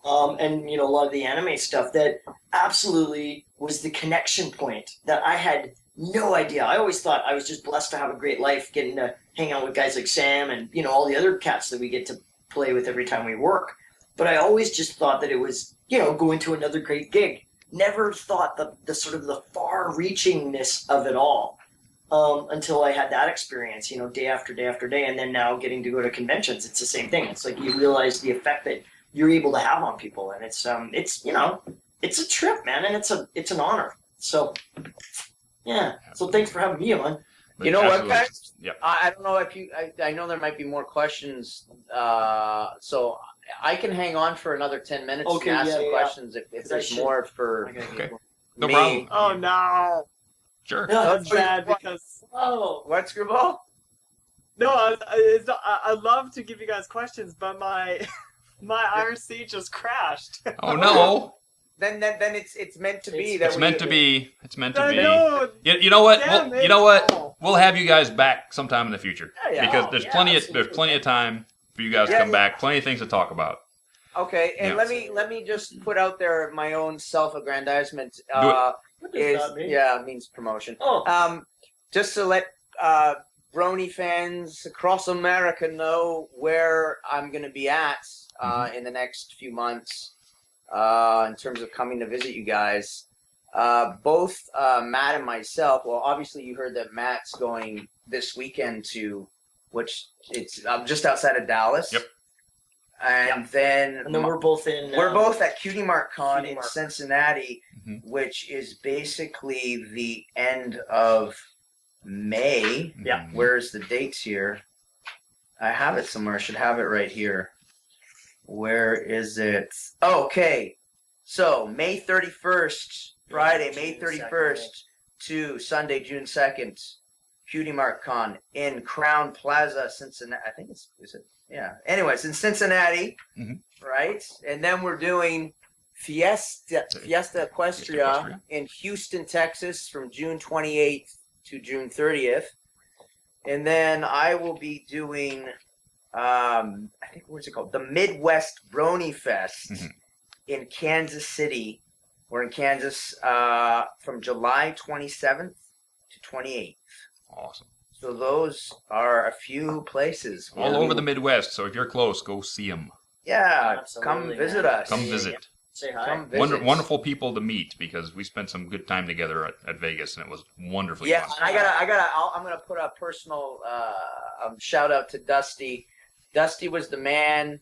And a lot of the anime stuff that absolutely was the connection point that I had no idea. I always thought I was just blessed to have a great life, getting to hang out with guys like Sam and all the other cats that we get to play with every time we work. But I always just thought that it was going to another great gig. Never thought the sort of the far-reachingness of it all until I had that experience. Day after day after day, and then now getting to go to conventions, it's the same thing. It's like you realize the effect that you're able to have on people, and it's a trip, man, and it's an honor. So yeah, so thanks for having me on. You know what, guys? Yeah. I don't know if I know there might be more questions, so I can hang on for another 10 minutes Okay, and ask yeah, some yeah. questions if there's more for Okay. No me. problem. Oh no! Sure. No, That's bad because Oh, what, Screwball? No, I'd love to give you guys questions, but my IRC just crashed. Oh no! Then it's meant to be. It's meant to be. It's meant to be. No, You know what? damn You know what? it. We'll have you guys back sometime in the future Yeah. because Oh, there's yeah, plenty absolutely. of time for you guys to Yeah, come back. Plenty of things to talk about. Okay, and Yeah. let me just put out there my own self-aggrandizement. Do it. What does that mean? It means promotion. Oh, Just to let Brony fans across America know where I'm going to be at in the next few months in terms of coming to visit you guys. Both Matt and myself. Well, obviously you heard that Matt's going this weekend to, which it's just outside of Dallas. Yep. And then and then we're both in. we're both at Cutie Mark Con Cutie in Mark. Cincinnati, Mhm. which is basically the end of May. Yeah. Mhm. Where's the dates here? I have it somewhere. I should have it right here. Where is it? Oh, okay. So May 31st, Friday, May June 31st to Sunday, June 2nd, Cutie Mark Con in Crown Plaza, Cincinnati. I think is it? Yeah. Anyways, in Cincinnati, Mhm. right? And then we're doing Fiesta Equestria Equestria. in Houston, Texas from June 28th to June 30th. And then I will be doing, I think, what's it called? The Midwest Brony Fest Mhm. in Kansas City. We're in Kansas from July 27th to 28th. Awesome. So those are a few places. All over the Midwest. So if you're close, go see them. Yeah, Absolutely, come visit man. us. Come Yeah, visit. Say hi. Come visit. Wonderful people to meet because we spent some good time together at Vegas and it was wonderfully Yeah, fun. I'm gonna put a personal shout out to Dusty. Dusty was the man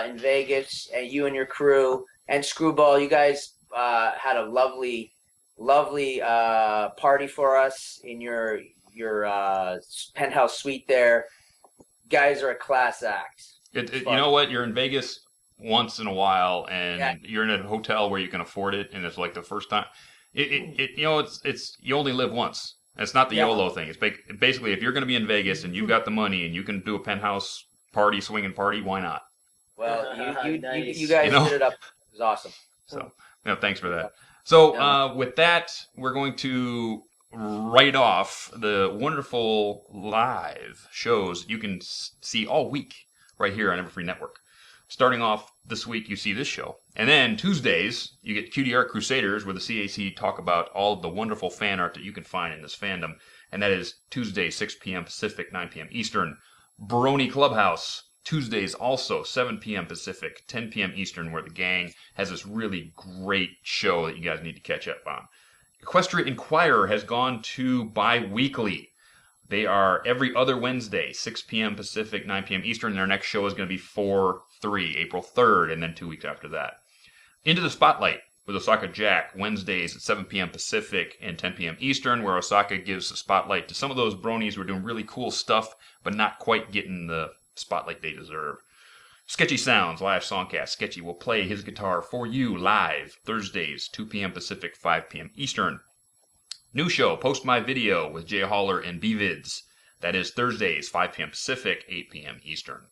in Vegas, and you and your crew and Screwball. You guys had a lovely party for us in your penthouse suite there. Guys are a class act. You know what? You're in Vegas once in a while, and Yeah. you're in a hotel where you can afford it, and it's like the first time. It's you only live once. It's not the Yeah. YOLO thing. It's basically if you're going to be in Vegas and you've got the money and you can do a penthouse party, swinging party, why not? Well, you Nice. guys You know? did it up. It was awesome. So, thanks for that. So, Yeah. with that, we're going to write off the wonderful live shows you can see all week right here on Everfree Network. Starting off this week, you see this show. And then Tuesdays, you get Cutie Art Crusaders, where the CAC talk about all of the wonderful fan art that you can find in this fandom. And that is Tuesday, 6 p.m. Pacific, 9 p.m. Eastern. Brony Clubhouse, Tuesdays also, 7 p.m. Pacific, 10 p.m. Eastern, where the gang has this really great show that you guys need to catch up on. Equestria Inquirer has gone to bi-weekly. They are every other Wednesday, 6 p.m. Pacific, 9 p.m. Eastern. Their next show is going to be 4/3, April 3rd, and then 2 weeks after that. Into the Spotlight with Osaka Jack, Wednesdays at 7 p.m. Pacific and 10 p.m. Eastern, where Osaka gives the spotlight to some of those bronies who are doing really cool stuff, but not quite getting the spotlight they deserve. Sketchy Sounds, live songcast. Sketchy will play his guitar for you live Thursdays, 2 p.m. Pacific, 5 p.m. Eastern. New show, Post My Video with Jay Haller and BVids. That is Thursdays, 5 p.m. Pacific, 8 p.m. Eastern.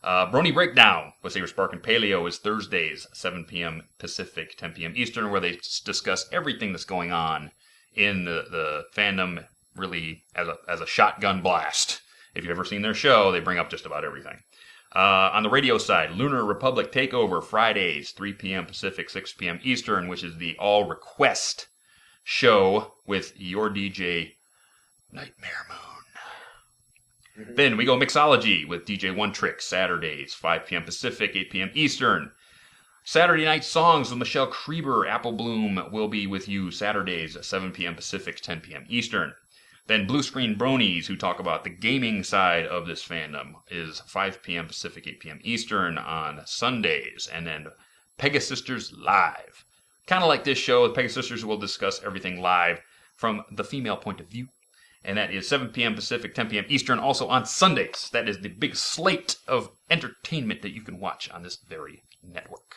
Brony Breakdown with Saber Spark and Paleo is Thursdays, 7 p.m. Pacific, 10 p.m. Eastern, where they discuss everything that's going on in the fandom, really as a shotgun blast. If you've ever seen their show, they bring up just about everything. On the radio side, Lunar Republic Takeover, Fridays, 3 p.m. Pacific, 6 p.m. Eastern, which is the all-request show with your DJ, Nightmare Moon. Mhm. Then we go Mixology with DJ One Trick, Saturdays, 5 p.m. Pacific, 8 p.m. Eastern. Saturday Night Songs with Michelle Krieber, Apple Bloom will be with you Saturdays, 7 p.m. Pacific, 10 p.m. Eastern. Then Blue Screen Bronies, who talk about the gaming side of this fandom, is 5 p.m. Pacific, 8 p.m. Eastern on Sundays. And then Pegasisters Live. Kind of like this show, the Pegasisters will discuss everything live from the female point of view. And that is 7 p.m. Pacific, 10 p.m. Eastern, also on Sundays. That is the big slate of entertainment that you can watch on this very network.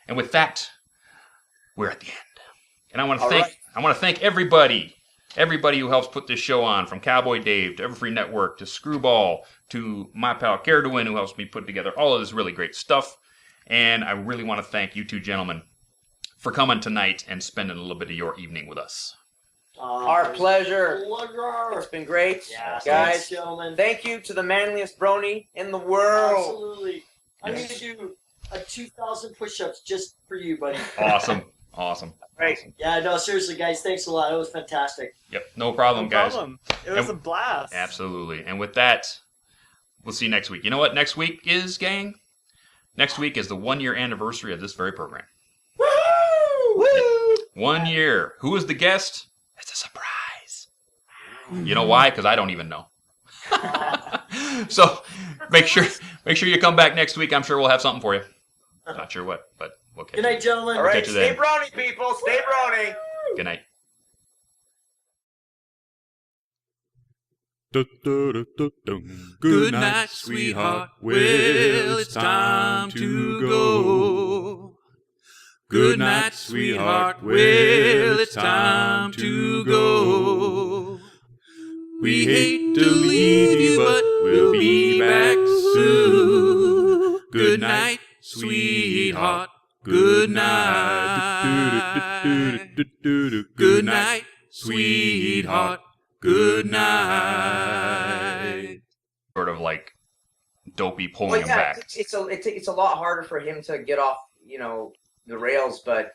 And with that, we're at the end. And I want to thank everybody everybody who helps put this show on, from Cowboy Dave to Everfree Network to Screwball to my pal Caradwin, who helps me put together all of this really great stuff. And I really want to thank you two gentlemen for coming tonight and spending a little bit of your evening with us. Our pleasure. Pleasure. It's been great. Yeah, thanks, Guys, gentlemen. thank you to the manliest brony in the world. Absolutely. I'm going to do a 2,000 push-ups just for you, buddy. Awesome. Awesome. Great. Awesome. Yeah, no, seriously, guys, thanks a lot. It was fantastic. Yep. No problem, No guys. problem. It was a blast. Absolutely. And with that, we'll see you next week. You know what next week is, gang? Next week is the 1-year anniversary of this very program. Woo! Woo! 1 year. Who is the guest? It's a surprise. You know why? Because I don't even know. So make sure you come back next week. I'm sure we'll have something for you. Not sure what, but we'll catch Good night, gentlemen. All right, catch you stay then. brony, people. Stay brony. Good night. Good night, sweetheart. Well, it's time to go. Good night, sweetheart. Well, it's time to go. We hate to leave you, but we'll be back soon. Good night, sweetheart. Good night. Good night, sweetheart. Good night. Sort of like Dopey pulling Well, him yeah, back. it's a lot harder for him to get off, the rails, but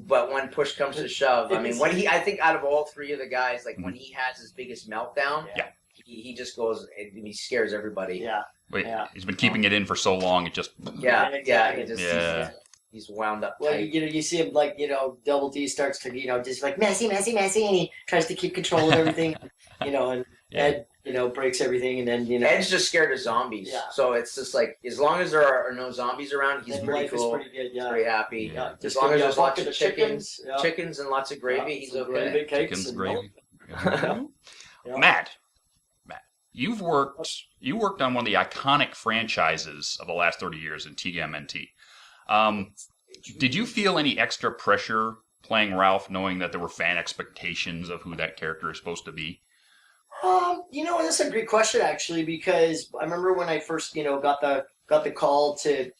when push comes to shove, I mean, I think out of all three of the guys, like when he has his biggest meltdown, Yeah. he just goes and he scares everybody. Yeah. Wait, Yeah. he's been keeping it in for so long. It just Yeah, Exactly. he just, Yeah. he's wound up Well, tight. you see him Double D starts to just like messy, and he tries to keep control of everything, and Yeah. Ed breaks everything, and then Ed's just scared of zombies, Yeah. so it's just like as long as there are no zombies around, he's then pretty life cool, is pretty good. Yeah. pretty happy. Yeah. As long as there's lots of chickens, chickens and lots of gravy, he's okay. chickens, gravy. Yeah. Matt, you worked on one of the iconic franchises of the last 30 years in TMNT. Did you feel any extra pressure playing Ralph, knowing that there were fan expectations of who that character is supposed to be? That's a great question actually, because I remember when I first, got the call to,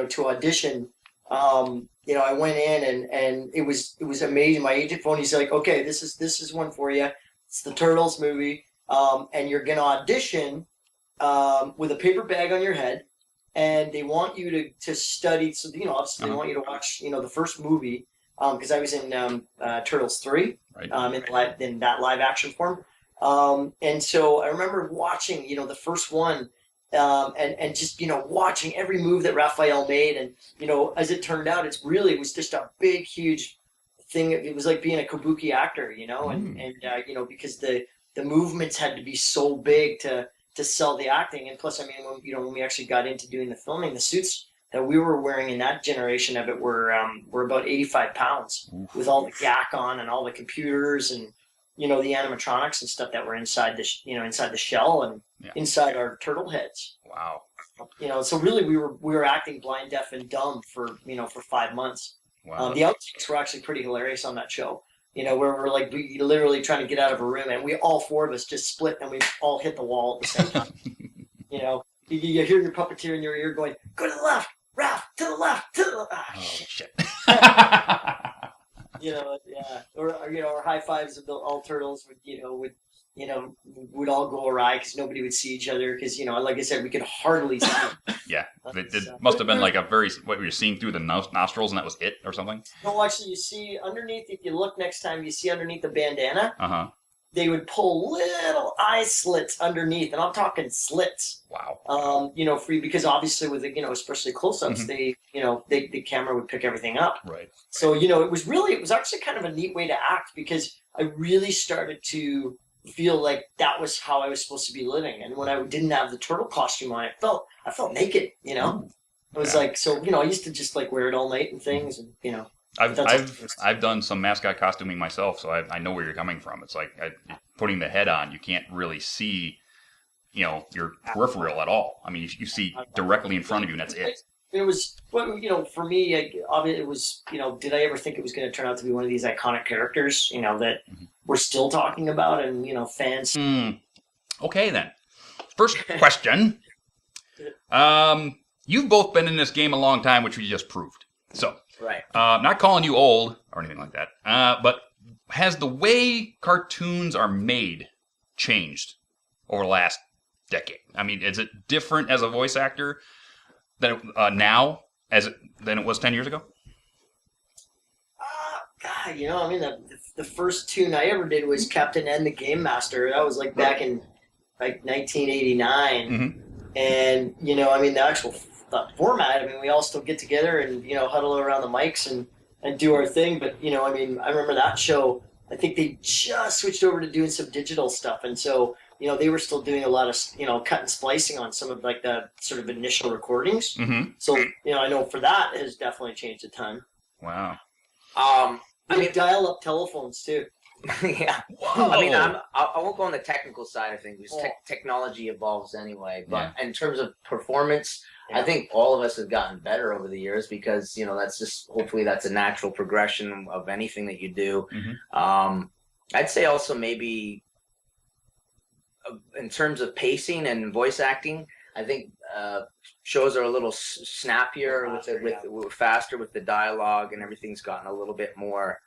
to audition. I went in and it was amazing. My agent phoned. He's like, "Okay, this is one for you. It's the Turtles movie, and you're gonna audition with a paper bag on your head, and they want you to study. So obviously they want you to watch, the first movie, because I was in Turtles 3, Right. in that live action form." And so I remember watching, the first one, and just, watching every move that Raphael made. And, as it turned out, it was just a big, huge thing. It was like being a kabuki actor, and because the movements had to be so big to sell the acting. And plus, I mean, when we actually got into doing the filming, the suits that we were wearing in that generation of it were about 85 pounds with all the gack on and all the computers and, the animatronics and stuff that were inside the shell and inside our turtle heads. Wow. So really we were acting blind, deaf, and dumb for 5 months. Wow. The outtakes were actually pretty hilarious on that show. Where we're like literally trying to get out of a room, and we all four of us just split and we all hit the wall at the same time. You hear your puppeteer in your ear going, "Go to the left, Ralph, to the left, to the left." Oh, shit. Or high fives of all turtles would all go awry because nobody would see each other because like I said, we could hardly see. Yeah. It must have been like what you're seeing through the nostrils, and that was it or something? No, actually, you see underneath, if you look next time, you see underneath the bandana, Uh-huh. they would pull little eye slits underneath, and I'm talking slits. Wow. For you, because obviously with especially close-ups, the camera would pick everything up. Right. So it was actually kind of a neat way to act, because I really started to feel like that was how I was supposed to be living. And when I didn't have the turtle costume on, I felt naked. It was like, so I used to just like wear it all night and things, and I've done some mascot costuming myself, so I know where you're coming from. It's like putting the head on, you can't really see, your peripheral at all. I mean, you see directly in front of you, and that's it. it was, well, you know, for me, obviously, it was, you know, did I ever think it was going to turn out to be one of these iconic characters, you know, that we're still talking about and, you know, fans. Okay, then. First question. You've both been in this game a long time, which we just proved. So, Right. not calling you old or anything like that, but has the way cartoons are made changed over the last decade? I mean, is it different as a voice actor than now than it was 10 years ago? God, you know, I mean, the first tune I ever did was Captain N the Game Master. That was like back in like 1989. Mm-hmm. And, you know, I mean, the actual format, I mean, we all still get together and, you know, huddle around the mics and do our thing. But, you know, I mean, I remember that show, I think they just switched over to doing some digital stuff. And so, you know, they were still doing a lot of, you know, cut and splicing on some of like the sort of initial recordings. Mm-hmm. So, you know, I know for that it has definitely changed a ton. Wow. I mean, dial-up telephones too. yeah. Whoa. I mean, I won't go on the technical side of things because technology evolves anyway. But in terms of performance, I think all of us have gotten better over the years because, you know, that's just, hopefully that's a natural progression of anything that you do. Mm-hmm. I'd say also maybe in terms of pacing and voice acting, I think shows are a little snappier, with faster with the dialogue, and everything's gotten a little bit more,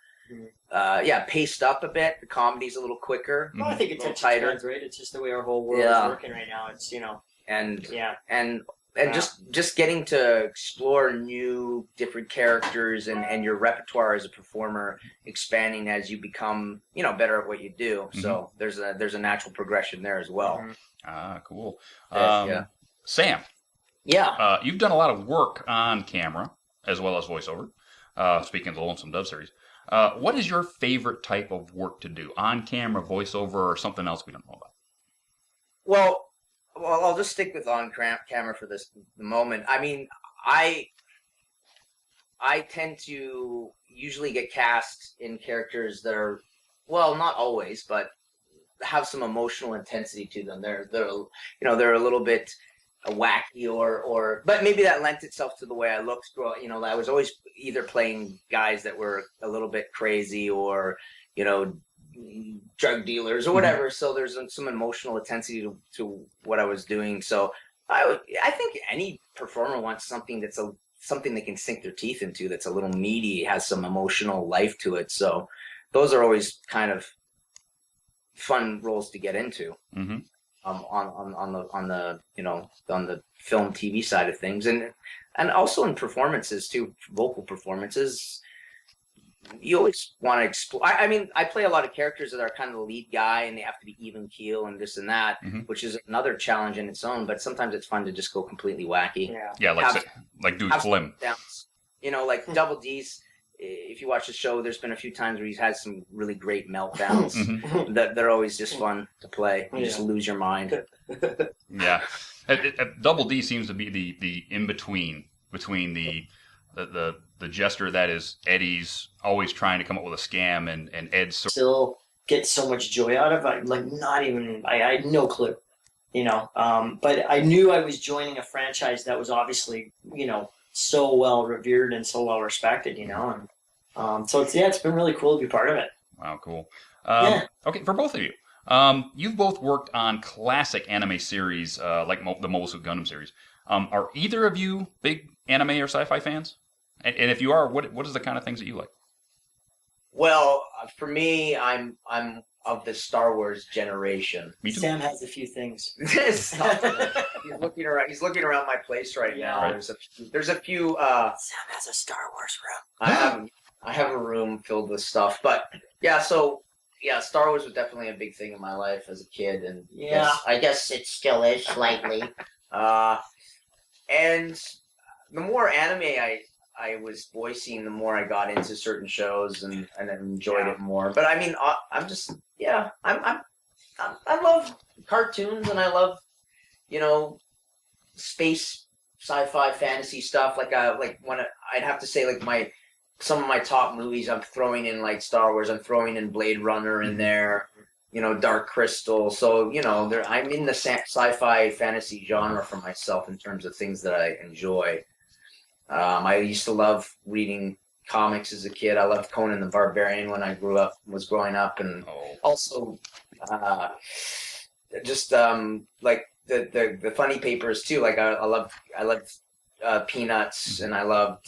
paced up a bit. The comedy's a little quicker. Well, I think it's tighter. Right? It's just the way our whole world is working right now. It's, you know, and just getting to explore new, different characters and your repertoire as a performer expanding as you become, you know, better at what you do. Mm-hmm. So there's a natural progression there as well. Mm-hmm. Ah, cool. Yeah. Sam. Yeah. You've done a lot of work on camera as well as voiceover. Speaking of the Lonesome Dove series, what is your favorite type of work to do? On camera, voiceover, or something else we don't know about? Well, I'll just stick with on camera for the moment. I mean, I tend to usually get cast in characters that are, well, not always, but have some emotional intensity to them. They're a little bit wacky but maybe that lent itself to the way I looked. You know, I was always either playing guys that were a little bit crazy or, you know, drug dealers or whatever. Mm-hmm. So there's some emotional intensity to what I was doing. So I think any performer wants something that's something they can sink their teeth into, that's a little meaty, has some emotional life to it. So those are always kind of fun roles to get into. Mm-hmm. On the film TV side of things, and also in performances too, vocal performances. You always want to explore. I mean, I play a lot of characters that are kind of the lead guy, and they have to be even keel and this and that, which is another challenge in its own. But sometimes it's fun to just go completely wacky. Yeah, like Dude Slim. You know, like Double D's. If you watch the show, there's been a few times where he's had some really great meltdowns that they're always just fun to play. You just lose your mind. Yeah, Double D seems to be the in between the jester that is Eddie's always trying to come up with a scam and Ed's still get so much joy out of it. Like I had no clue, you know. But I knew I was joining a franchise that was obviously, you know, so well revered and so well respected, you know, and so it's been really cool to be part of it. Wow, cool. Okay, for both of you, you've both worked on classic anime series like the Mobile Suit Gundam series. Are either of you big anime or sci-fi fans? And if you are, what is the kind of things that you like? Well, for me, I'm of the Star Wars generation. Me too. Sam has a few things. He's looking around. He's looking around my place right now. Right. There's a few. Sam has a Star Wars room. I have a room filled with stuff, but yeah. So yeah, Star Wars was definitely a big thing in my life as a kid, and I guess it still is slightly. And the more anime I was voicing, the more I got into certain shows and enjoyed it more. But I mean, I love cartoons, and I love, you know, space, sci-fi, fantasy stuff. Like when I'd have to say like some of my top movies, I'm throwing in like Star Wars. I'm throwing in Blade Runner in there. You know, Dark Crystal. So, you know, I'm in the sci-fi fantasy genre for myself in terms of things that I enjoy. I used to love reading comics as a kid. I loved Conan the Barbarian when I was growing up, and also just like the funny papers too. Like I loved Peanuts, and I loved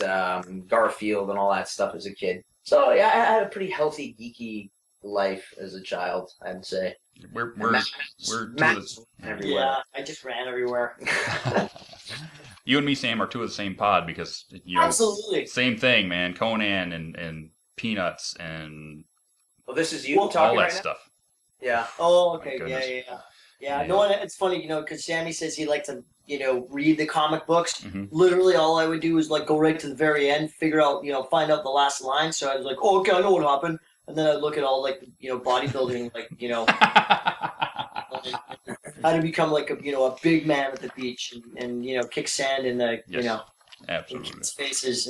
Garfield and all that stuff as a kid. So yeah, I had a pretty healthy geeky life as a child, I'd say. We're everywhere. Yeah, I just ran everywhere. You and me, Sam, are two of the same pod because Absolutely. Same thing, man. Conan and Peanuts and Well, this is you all talking that right stuff. now? Yeah. Oh, okay. goodness. Yeah. No, and it's funny, because Sammy says he liked to, read the comic books. Mhm. Literally, all I would do is like go right to the very end, figure out, find out the last line. So I was like, oh, okay, I know what happened. And then I'd look at all like, bodybuilding, like, how to become like a big man at the beach and kick sand in the in Absolutely. kids' faces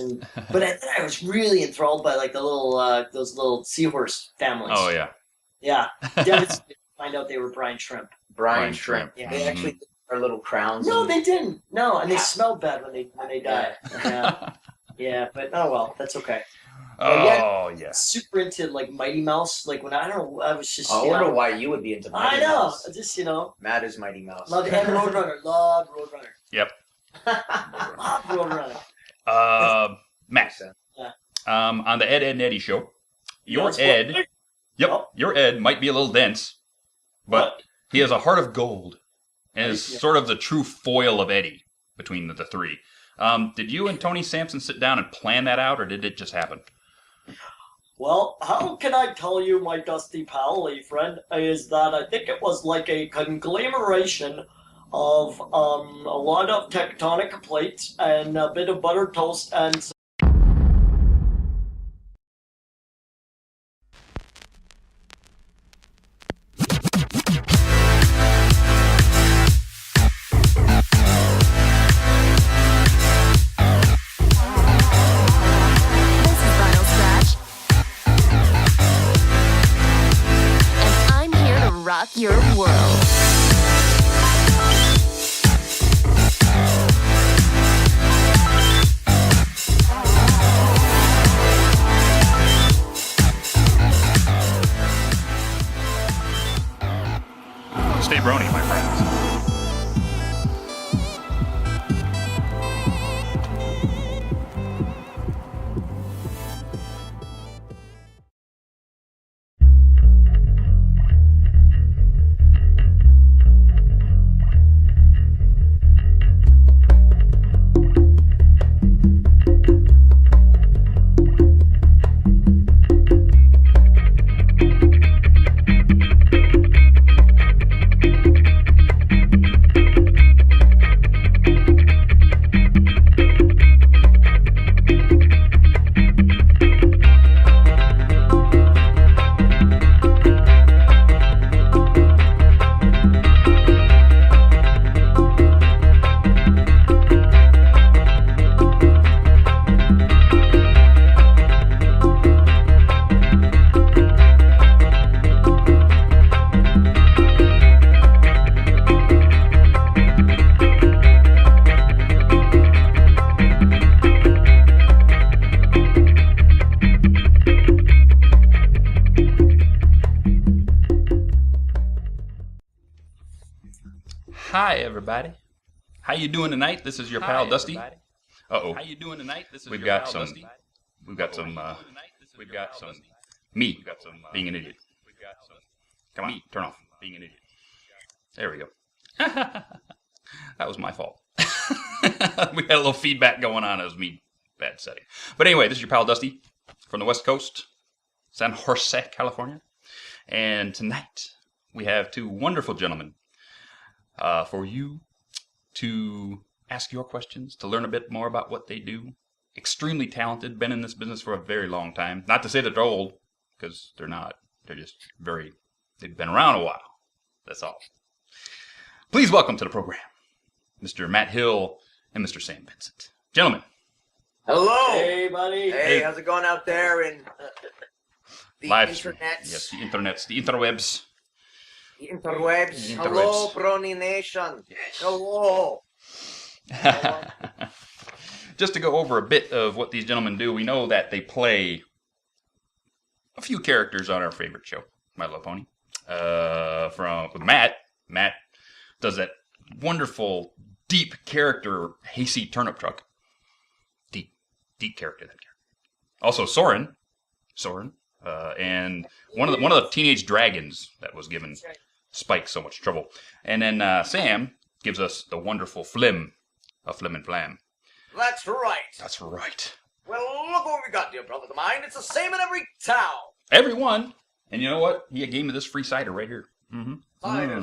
but I was really enthralled by like the little those little seahorse families. Oh yeah. Yeah. Devastated to find out they were brine shrimp. Brine shrimp. Yeah. They actually are little crowns. No, and- they didn't. No, and they smelled bad when they died. Yeah. Yeah, but oh well, that's okay. Oh yeah. Super into like Mighty Mouse. Like when I was just. I wonder why you would be into Mighty I know. Mouse. Just Matt is Mighty Mouse. love and Roadrunner. Love Roadrunner. Yep. Love Roadrunner. Matt. Yeah. On the Ed and Eddy show, your Yes, Ed. what? Yep. Oh. Your Ed might be a little dense, but What? he has a heart of gold, and is Yeah. sort of the true foil of Eddy between the three. Did you and Tony Sampson sit down and plan that out, or did it just happen? Well, how can I tell you, my dusty pal, friend, is that I think it was like a conglomeration of a lot of tectonic plates and a bit of buttered toast and This is Vinyl Scratch. And I'm here to rock your world. Stay Brony, my friends. Hi, everybody. How you doing tonight? This is your pal Dusty. Uh-oh. How you doing tonight? This is We've got some me being an idiot. Come on, turn off being an idiot. There we go. That was my fault. We had a little feedback going on. It was me. Bad setting. But anyway, this is your pal Dusty from the West Coast, San Jose, California. And tonight, we have two wonderful gentlemen for you to ask your questions, to learn a bit more about what they do. Extremely talented, been in this business for a very long time. Not to say that they're old, because they're not. They're just they've been around a while. That's all. Please welcome to the program, Mr. Matt Hill and Mr. Sam Vincent. Gentlemen. Hello. Hey, buddy. Hey, how's it going out there in the Live stream. internet? Yes, the internets, the interwebs. The interwebs. The Hello, interwebs. Brony Nation. Hello. just to go over a bit of what these gentlemen do, we know that they play a few characters on our favorite show, My Little Pony. With Matt. Matt does that wonderful, deep character, hayseed turnip truck. Deep character, that character. Also, Soren, and one of the teenage dragons that was given Spike so much trouble. And then Sam gives us the wonderful Flim, a Flim and Flam. That's right. That's right. Well, look what we got, dear brother of mine. It's the same in every town. Everyone. And you know what? He gave me this free cider right here. Mm-hmm. Cider.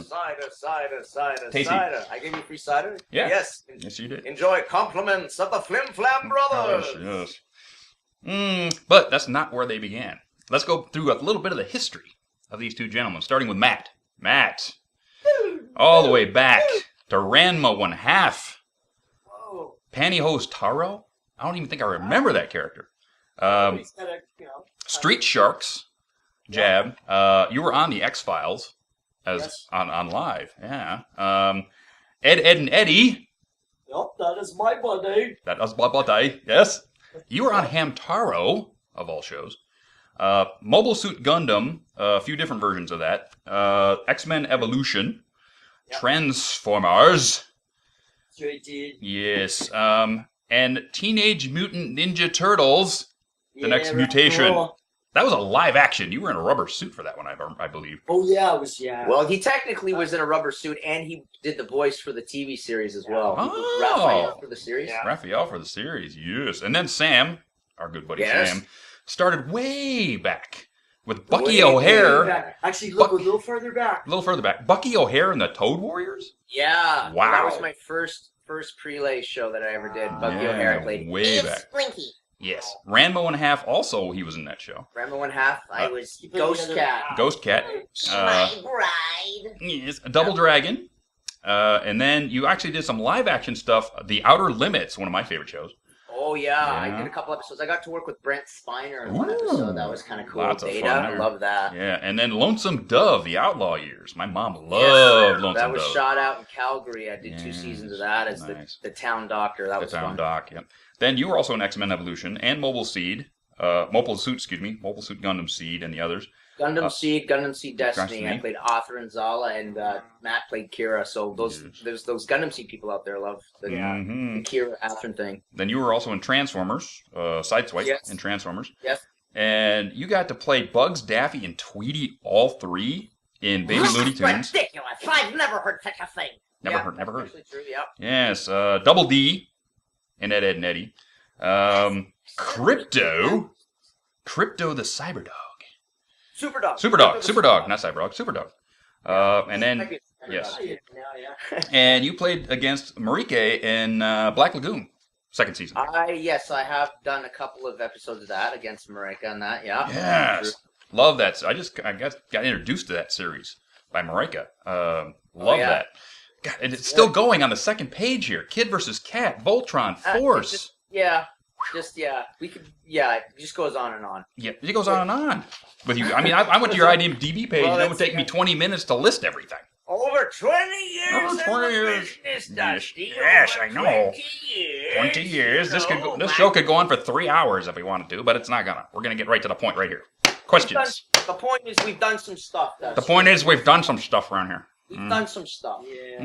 Tasty. Cider. I gave you free cider? Yeah. Yes. Yes, you did. Enjoy compliments of the Flim Flam Brothers. Yes. But that's not where they began. Let's go through a little bit of the history of these two gentlemen, starting with Matt. Matt. All the way back to Ranma 1/2. Whoa. Pantyhose Taro? I don't even think I remember that character. He's got a, Street Sharks. Jab. You were on the X-Files as on live. Yeah. Ed, and Eddy. Yep, that is my buddy. That was my buddy. Yes. You were on Hamtaro, of all shows. Mobile Suit Gundam, a few different versions of that. X-Men Evolution. Yep. Transformers. Straight dude. Yes. And Teenage Mutant Ninja Turtles. The Next rock Mutation. and roll. That was a live action. You were in a rubber suit for that one, I believe. Oh yeah, it was Well, he technically was in a rubber suit, and he did the voice for the TV series as well. He was Oh. Raphael for the series. Yeah. Raphael for the series, yes. And then Sam, our good buddy Yes. Sam, started way back with Bucky Way O'Hare. back. Actually, look a little further back. A little further back. Bucky O'Hare and the Toad Warriors? Yeah. Wow. That was my first prelay show that I ever did. Bucky Yeah, O'Hare played way It's back. Splinky. Yes. Ranma 1/2 also, he was in that show. Ranma 1/2. I was He played Ghost the other- Cat. Ghost Cat. My bride. Yes, Double Dragon. And then you actually did some live action stuff. The Outer Limits, one of my favorite shows. Oh yeah, I Yeah. did a couple episodes. I got to work with Brent Spiner in one episode. That was kind of cool. Lots of Data, fun I there. love that. Yeah, and then Lonesome Dove, The Outlaw Years. My mom loved Lonesome That was Dove. shot out in Calgary. I did 2 Yes, seasons of that as nice. the town doctor. That was The Town fun. Doc, yep. Then you were also in X-Men Evolution and Mobile Suit Gundam Seed, and the others. Gundam Seed Destiny. Destiny. I played Arthur and Zala, and Matt played Kira. So there's those Gundam Seed people out there love the Mhm. Kira Arthur thing. Then you were also in Transformers, Sideswipe Yes. in Transformers. Yes. And you got to play Bugs, Daffy, and Tweety, all three in Baby Looney Tunes. Ridiculous. I've never heard such a thing. Never heard. Actually true. Yeah. Yes, Double D in Ed, and Eddy. Crypto the Cyberdog. Superdog, not Cyberdog, Superdog. And then, yes. And you played against Marike in Black Lagoon, second season. Yes, I have done a couple of episodes of that against Marika on that. Yeah. Yes, love that. I got introduced to that series by Marika. Love yeah. that. God, and it's still going on the second page here. Kid versus Cat, Voltron, Force. It just goes on and on. Yeah, it goes on and on with you. I mean, I went to your IMDb page, and it would take me 20 minutes to list everything. Over 20 years. Over 20 in the years. business, Dusty. Yes, Over I know. 20 years. 20 years. This No, show could go on for 3 hours if we wanted to, but it's not gonna. We're gonna get right to the point right here. Questions. The point is, we've done some stuff. The point is, we've done some stuff around here. We've done some stuff. Yeah.